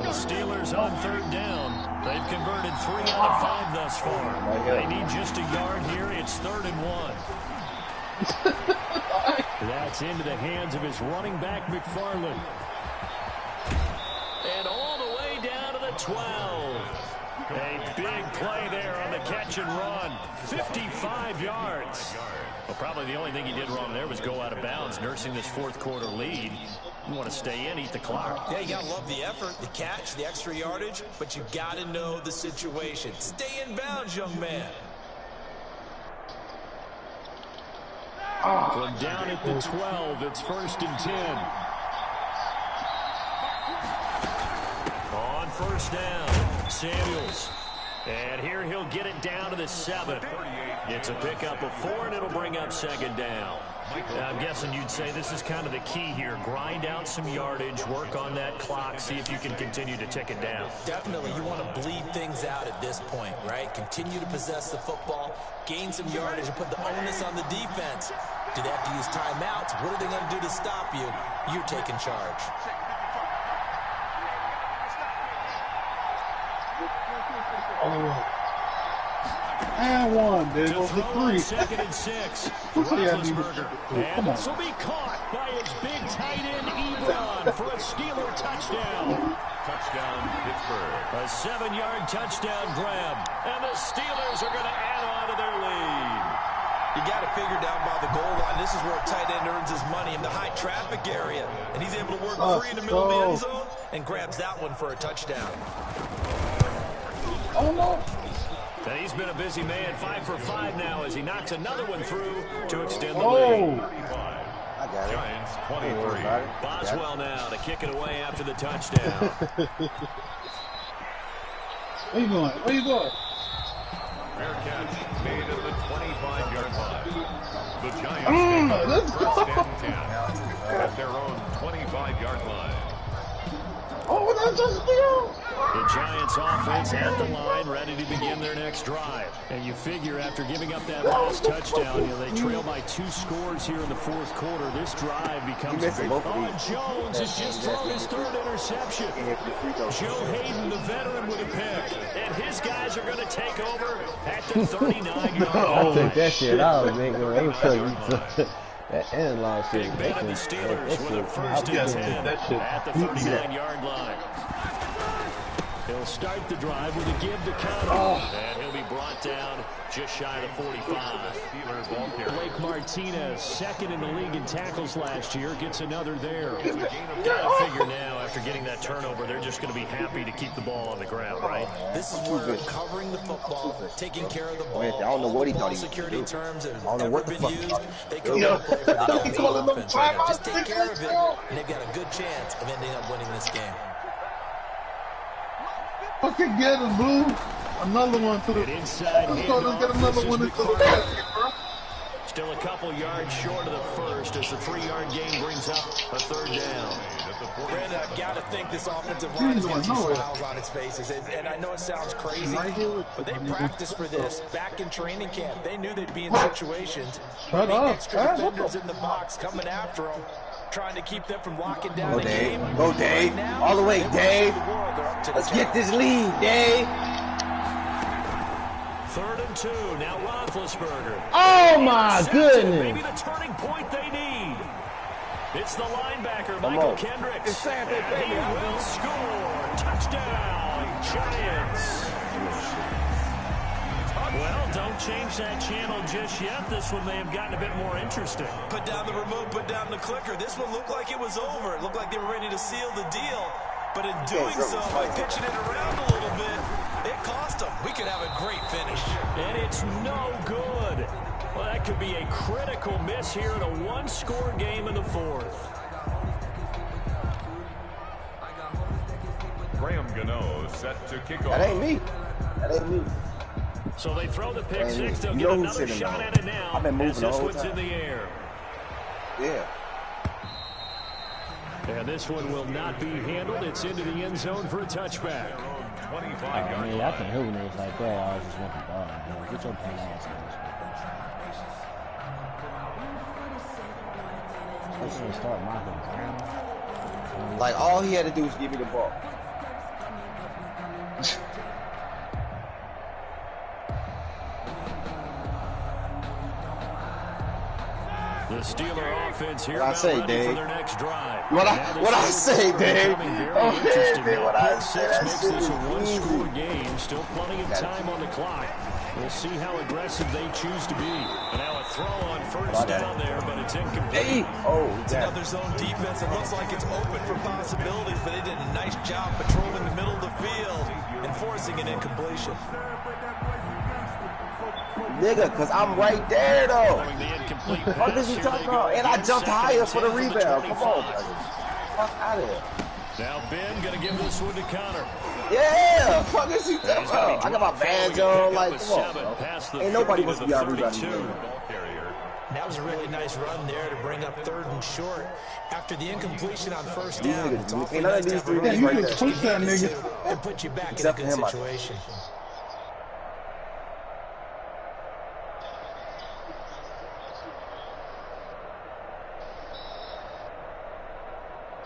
The Steelers on 3rd down. They've converted 3 out of 5 thus far. They need just a yard here. It's 3rd and 1. That's into the hands of his running back, McFarland. And all the way down to the 12. A big play there on the catch and run. 55 yards. Well, probably the only thing he did wrong there was go out of bounds, nursing this 4th quarter lead. You want to stay in, eat the clock. Yeah, you got to love the effort, the catch, the extra yardage, but you got to know the situation. Stay in bounds, young man. From down at the 12, it's 1st and 10. On 1st down, Samuels. And here he'll get it down to the 7. It's a pickup of 4, and it'll bring up 2nd down. I'm guessing you'd say this is kind of the key here. Grind out some yardage, work on that clock, see if you can continue to tick it down. Definitely. You want to bleed things out at this point, right? Continue to possess the football, gain some yardage, and put the onus on the defense. Do they have to use timeouts? What are they going to do to stop you? You're taking charge. And 1, dude. To throw on 3. 2nd and 6. Roethlisberger. And this will be caught by its big tight end, Ebron, for a Steeler touchdown. Touchdown, Pittsburgh. A 7-yard touchdown grab. And the Steelers are going to add on to their lead. You got to figure down by the goal line. This is where a tight end earns his money in the high traffic area. And he's able to work free in the middle of the end zone and grabs that one for a touchdown. Oh, no. And he's been a busy man, 5 for 5 now as he knocks another one through to extend the lead. I got it. Giants Don't worry 23. about it. Boswell now to kick it away after the touchdown. Where you going? Where you going? Fair catch made at the 25-yard line. The Giants take over 1st and 10 at their own 25-yard line. Oh, that's a steal! The Giants offense at the line, ready to begin their next drive. And you figure after giving up that last touchdown, they trail by 2 scores here in the 4th quarter. This drive becomes a big... Oh, Jones has just thrown his 3rd interception. Joe Hayden, the veteran, with a pick. And his guys are going to take over at the 39-yard line. I took that shit out, nigga. They put that analog shit. Big bet of the Steelers with a 1st and 10 at the 39-yard line. He'll start the drive with a give to counter. And he'll be be brought down just shy of the 45. Blake Martinez, second in the league in tackles last year, gets another there. Gotta figure now, after getting that turnover, they're just going to be happy to keep the ball on the ground, right? This is where covering the football, taking care of the ball, I don't know what he thought he was security doing. terms have I don't know what the been fuck used. They come Yo, to play for the I don't be calling them offense right now. Just timeouts, take care of it, yo. and they've got a good chance of ending up winning this game. Fucking get him, Blue. Another one to the. Inside Let's go and get another one into the basket, bro. Still a couple yards short of the first as the 3-yard gain brings up a third down. Brandon, I've got to think this offensive line is getting some smiles on its faces. And I know it sounds crazy, but they practiced for this back in training camp. They knew they'd be in situations where the extra defenders in the box coming after them, trying to keep them from locking down the game. Go, Dave. Right now, All the way, Dave. Let's get this lead, Dave. 3rd and 2. Now Roethlisberger. Oh my goodness! Maybe the turning point they need. It's the linebacker, Michael Kendricks. And he will score. Touchdown, Giants. Well, don't change that channel just yet. This one may have gotten a bit more interesting. Put down the remote, put down the clicker. This one looked like it was over. It looked like they were ready to seal the deal. But in doing so, by pitching it around a little bit, it cost them. We could have a great finish. And it's no good. Well, that could be a critical miss here in a one-score game in the 4th. Graham Gano set to kick off. That ain't me. That ain't me. So they throw the pick six. They'll You get know who's another sitting shot there. at it now. I've been moving as the this whole one's time. in the air. Yeah. And this one will not be handled. It's into the end zone for a touchback. 25 I mean, I can hoop niggas like that. I just want the ball. Man. Get your pants ass on this. Let's start mocking. Like, all he had to do was give me the ball. The Steeler offense here What I say, ready Dave? for their next drive. What I say, Dave? Oh, Interesting. what Now, I pick say? six That makes shit this a is one-score easy. game. Still plenty of time on the clock. We'll see how aggressive they choose to be. And now a throw on first down there, but it's incomplete. Hey! Oh, It's another zone defense. It looks like it's open for possibilities, but they did a nice job patrolling the middle of the field and forcing an incompletion. nigga, because I'm right there, though. Throwing the incomplete What pass. is he Here talking they go about? And I again. jumped 2nd higher and for the 10 rebound. Come on, 25. brother. Fuck out of here. Now Ben going to give this one to Connor. Yeah, fuck is he talking He's gonna be about? I got my dropped bands following a on, pickup like, of come on, 7 bro. past the Ain't nobody 30 supposed to to be the out rebounding 32. me. That was a really nice run there to bring up 3rd and short. After the incompletion on first These down, niggas, it's awfully ain't none nice of to these have a three running you right can there. back that you push that can hand it nigga. to and put you back Except in a for good him, I think. situation.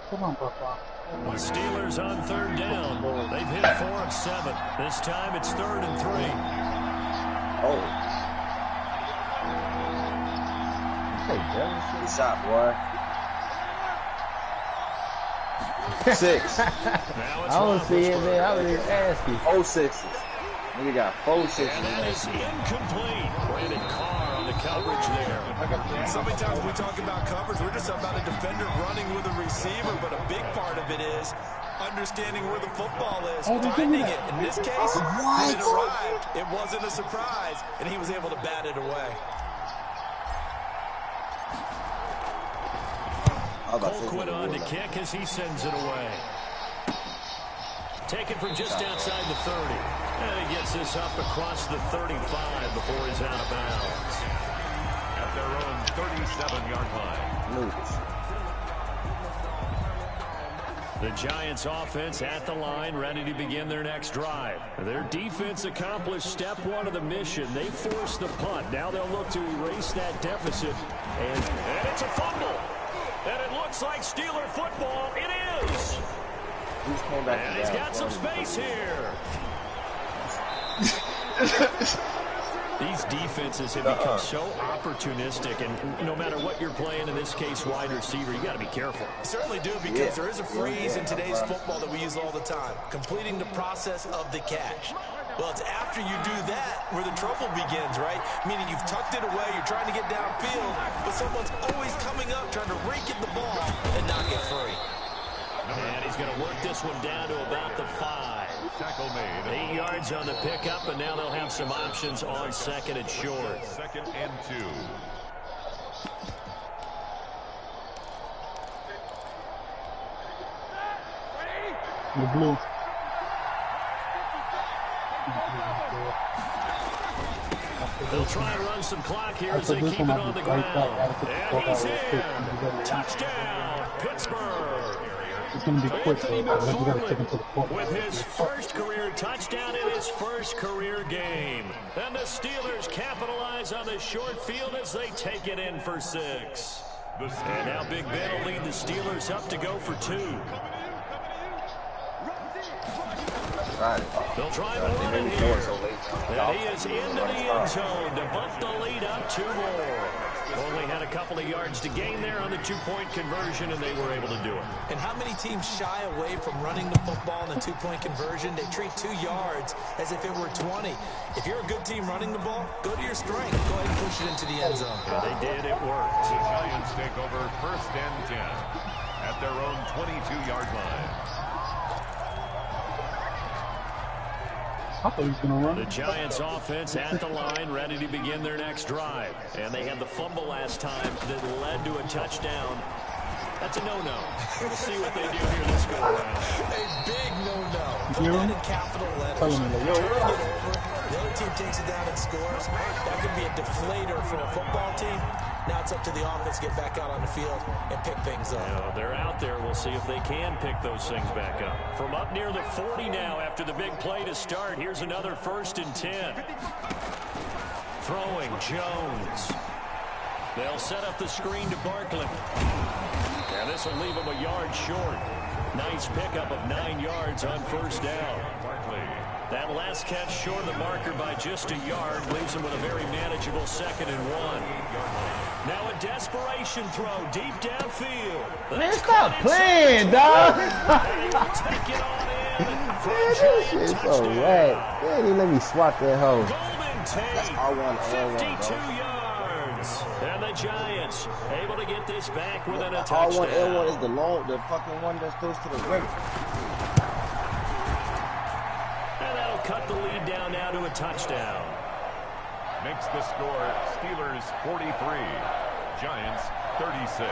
Come on, Papa. The Steelers on 3rd down. They've hit 4 of 7. This time it's 3rd and 3. Oh, good shot, boy. 6. Now it's I don't see it, Roethlisberger. man. I was just asking. 4 6s. Nigga got 4 6s. And that is incomplete. Brandon Carr on the coverage there. So many times we talk about coverage, we're just about a defender running with a receiver, but a big part of it is understanding where the football is, finding it. In this case, when it arrived, it wasn't a surprise, and he was able to bat it away. Colquitt on to kick as he sends it away. Taken from just outside the 30. And he gets this up across the 35 before he's out of bounds. At their own 37-yard line. The Giants offense at the line, ready to begin their next drive. Their defense accomplished step 1 of the mission. They forced the punt. Now they'll look to erase that deficit. And it's a fumble. And it looks like Steeler football. It is. And he's got some space here. These defenses have become so opportunistic, and no matter what you're playing, in this case, wide receiver, you got to be careful. Certainly do, because there is a phrase in today's football that we use all the time, completing the process of the catch. Well, it's after you do that where the trouble begins, right? Meaning you've tucked it away, you're trying to get downfield, but someone's always coming up trying to rake at the ball and not get free. And he's going to work this one down to about the 5. Tackle made. 8 yards on the pickup, and now they'll have some options on second and short. 2nd and 2. The blue. They'll try and run some clock here as they keep it on the ground. And he's in. Touchdown, Pittsburgh. It's going to be quick, though. You got to take him to the foot. With his first career touchdown in his first career game. And the Steelers capitalize on the short field as they take it in for 6. And now Big Ben will lead the Steelers up to go for 2. They'll try and run it here. And he is into the end zone to bump the lead up 2 more. Only had a couple of yards to gain there on the 2-point conversion, and they were able to do it. And how many teams shy away from running the football in the 2-point conversion? They treat 2 yards as if it were 20. If you're a good team running the ball, go to your strength. Go ahead and push it into the end zone. Yeah, they did. It worked. The Giants take over 1st and 10 at their own 22-yard line. I thought he was going to run. The Giants offense at the line, ready to begin their next drive. And they had the fumble last time that led to a touchdown. That's a no-no. We'll see what they do here this go around. A big no-no. Put that in capital letters. Turn it over. The other team takes it down and scores. That could be a deflator for a football team. Now it's up to the offense to get back out on the field and pick things up. Yeah, they're out there. We'll see if they can pick those things back up. From up near the 40 now after the big play to start. Here's another 1st and 10. Throwing Jones. They'll set up the screen to Barkley. And this will leave him a yard short. Nice pickup of 9 yards on 1st down. Barkley. That last catch short of the marker by just a yard leaves him with a very manageable 2nd and 1. Now a desperation throw deep downfield. Man, stop playing, dog. Take it on in for a This giant shit's so touchdown. whack. They didn't let me swat that hoe. Golden Tate, 52 yards. And the Giants able to get this back within a touchdown. R1L1 is the fucking one that's close to the rim. And that'll cut the lead down now to a touchdown. Makes the score Steelers 43, Giants 36.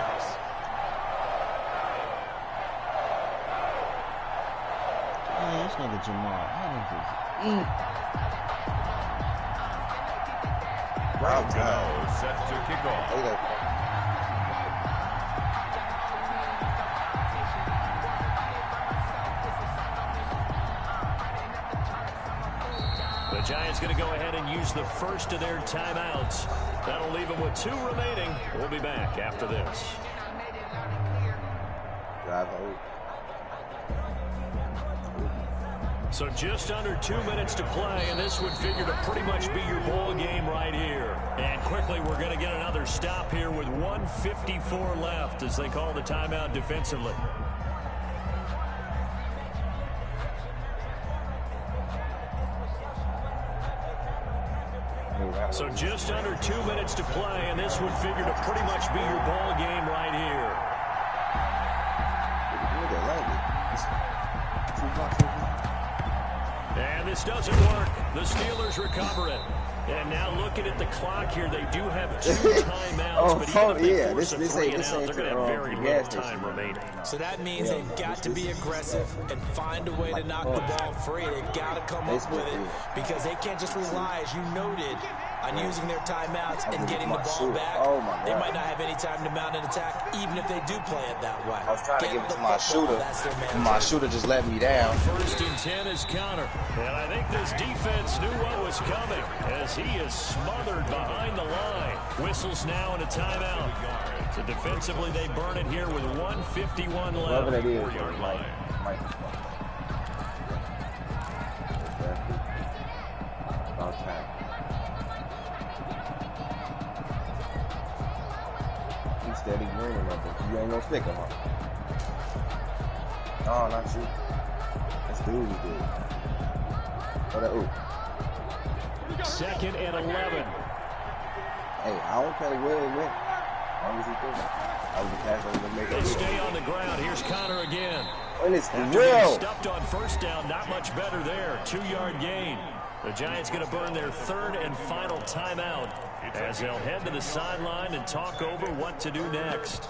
Man, this nigga Jamal. Now set to kick off. The Giants going to go ahead and use the first of their timeouts. That'll leave them with 2 remaining. We'll be back after this. So just under 2 minutes to play, and this would figure to pretty much be your ball game right here. And quickly, we're going to get another stop here with 1:54 left as they call the timeout defensively. So just under 2 minutes to play, and this would figure to pretty much be your ball game right here. And this doesn't work. The Steelers recover it. And now looking at the clock here, they do have 2 timeouts, but even if they force a 3 and out, they're going to have very little time remaining. So that means they've got to be aggressive and find a way to knock the ball free. They've got to come up with it because they can't just rely, as you noted, on using their timeouts and getting the ball back. They might not have any time to mount an attack, even if they do play it that way. I was trying to give it to my shooter, and my shooter just let me down. 1st and 10 is counter. And I think this defense knew what was coming as he is smothered behind the line. Whistles now and a timeout. So defensively, they burn it here with 1:51 left. 4-yard line. He's steady green up there. You ain't no sticker, huh? No, not you. That's dude we did. Second and 11. Hey, I don't care where it went. As long as he did it. I was the pass over to make They it. stay on the ground. Here's Connor again. And it's After getting real. stuffed on first down, not much better there. 2-yard gain. The Giants going to burn their third and final timeout as they'll head to the sideline and talk over what to do next.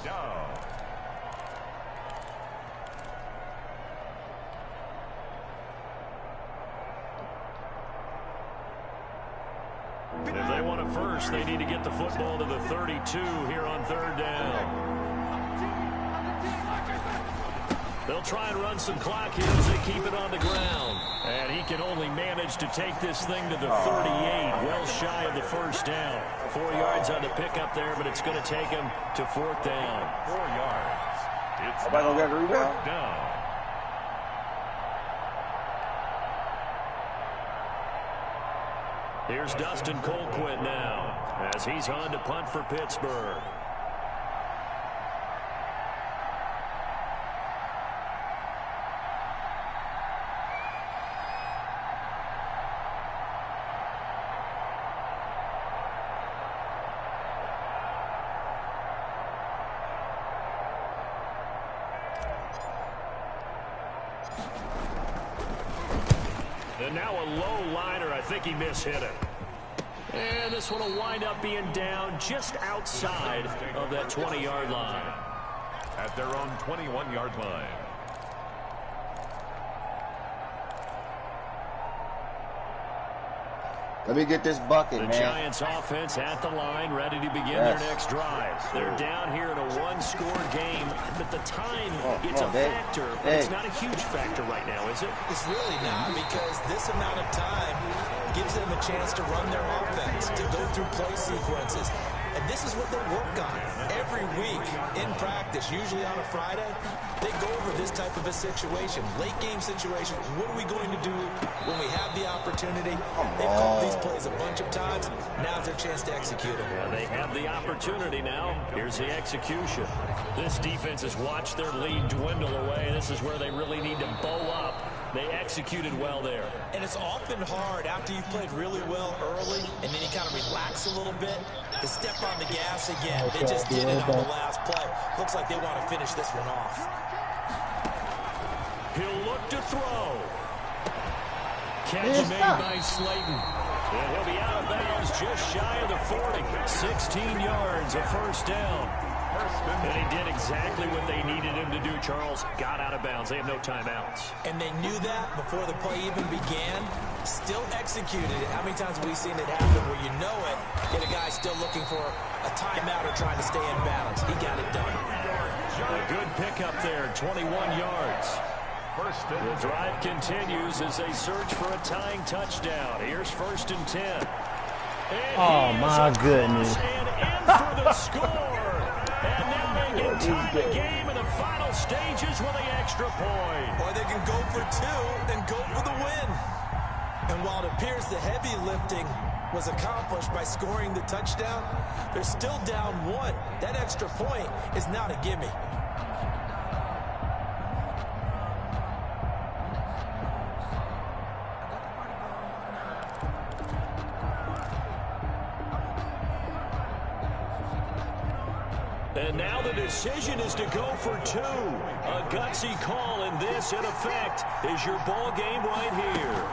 If they want a first, they need to get the football to the 32 here on third down. They'll try and run some clock here as they keep it on the ground. And he can only manage to take this thing to the 38, well shy of the first down. 4 yards on the pickup there, but it's going to take him to fourth down. 4 yards. It's Nobody gonna get a rebound? fourth down. Here's Dustin Colquitt now as he's on to punt for Pittsburgh. And now a low liner. I think he mishit it. And this one will wind up being down just outside of that 20-yard line. At their own 21-yard line. Let me get this bucket, The man. Giants offense at the line, ready to begin their next drive. They're down here in a one-score game, but the time, it's a factor, but it's not a huge factor right now, is it? It's really not, because this amount of time gives them a chance to run their offense, to go through play sequences. And this is what they work on every week in practice, usually on a Friday. They go over this type of a situation, late game situation. What are we going to do when we have the opportunity? They've called these plays a bunch of times. Now's their chance to execute them. Yeah, they have the opportunity now. Here's the execution. This defense has watched their lead dwindle away. This is where they really need to bow up. They executed well there. And it's often hard after you've played really well early and then you kind of relax a little bit to step on the gas again. They just did it on the last play. Looks like they want to finish this one off. He'll look to throw. Catch made by Slayton. And he'll be out of bounds just shy of the 40. 16 yards, a first down. And he did exactly what they needed him to do, Charles. Got out of bounds. They have no timeouts. And they knew that before the play even began. Still executed it. How many times have we seen it happen where you know it, yet a guy's still looking for a timeout or trying to stay in balance? He got it done. A good pickup there, 21 yards. The drive continues as they search for a tying touchdown. Here's first and 10. And oh, my goodness. And in for the score. And now they can tie the game in the final stages with the extra point. Or they can go for two and go for the win. And while it appears the heavy lifting was accomplished by scoring the touchdown, they're still down one. That extra point is not a gimme. And now the decision is to go for two. A gutsy call, and this, in effect, is your ball game right here.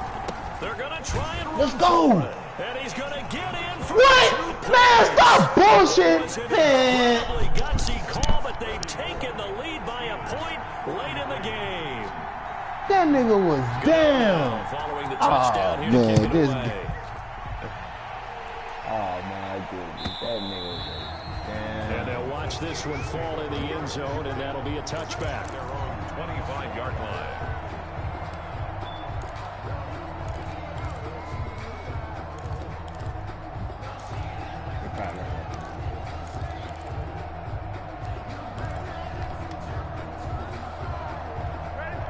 They're going to try and let's go. And he's going to get in for what? Man, stop bullshit, man. Gutsy call, but they've taken the lead by a point late in the game. That nigga was down. Following the touchdown here to kick it away. Oh, my goodness. That nigga was down. And they'll watch this one fall in the end zone, and that'll be a touchback. Their own 25-yard line.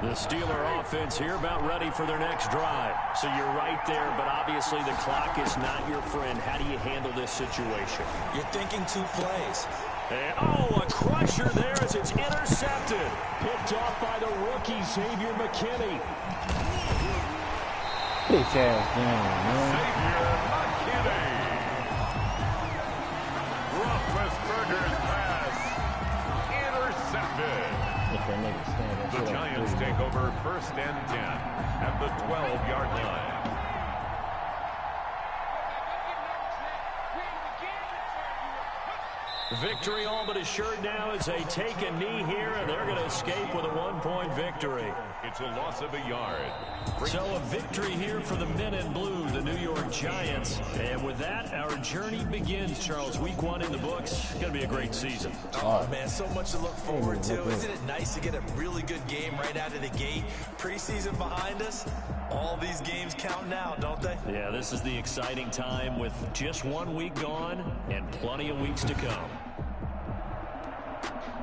The Steeler offense here about ready for their next drive. So you're right there, but obviously the clock is not your friend. How do you handle this situation? You're thinking two plays. And, oh, a crusher there as it's intercepted. Picked off by the rookie, Xavier McKinney. Bitch ass game, man. Roethlisberger's pass intercepted. The Giants take over 1st and 10 at the 12-yard line. Victory all but assured now as they take a knee here, and they're going to escape with a 1-point victory. It's a loss of a yard. So a victory here for the men in blue, the New York Giants. And with that, our journey begins, Charles. Week 1 in the books. It's going to be a great season. Oh, man, so much to look forward to. Isn't it nice to get a really good game right out of the gate? Preseason behind us. All these games count now, don't they? Yeah, this is the exciting time with just 1 week gone and plenty of weeks to come.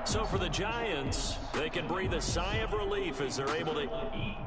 So for the Giants, they can breathe a sigh of relief as they're able to eat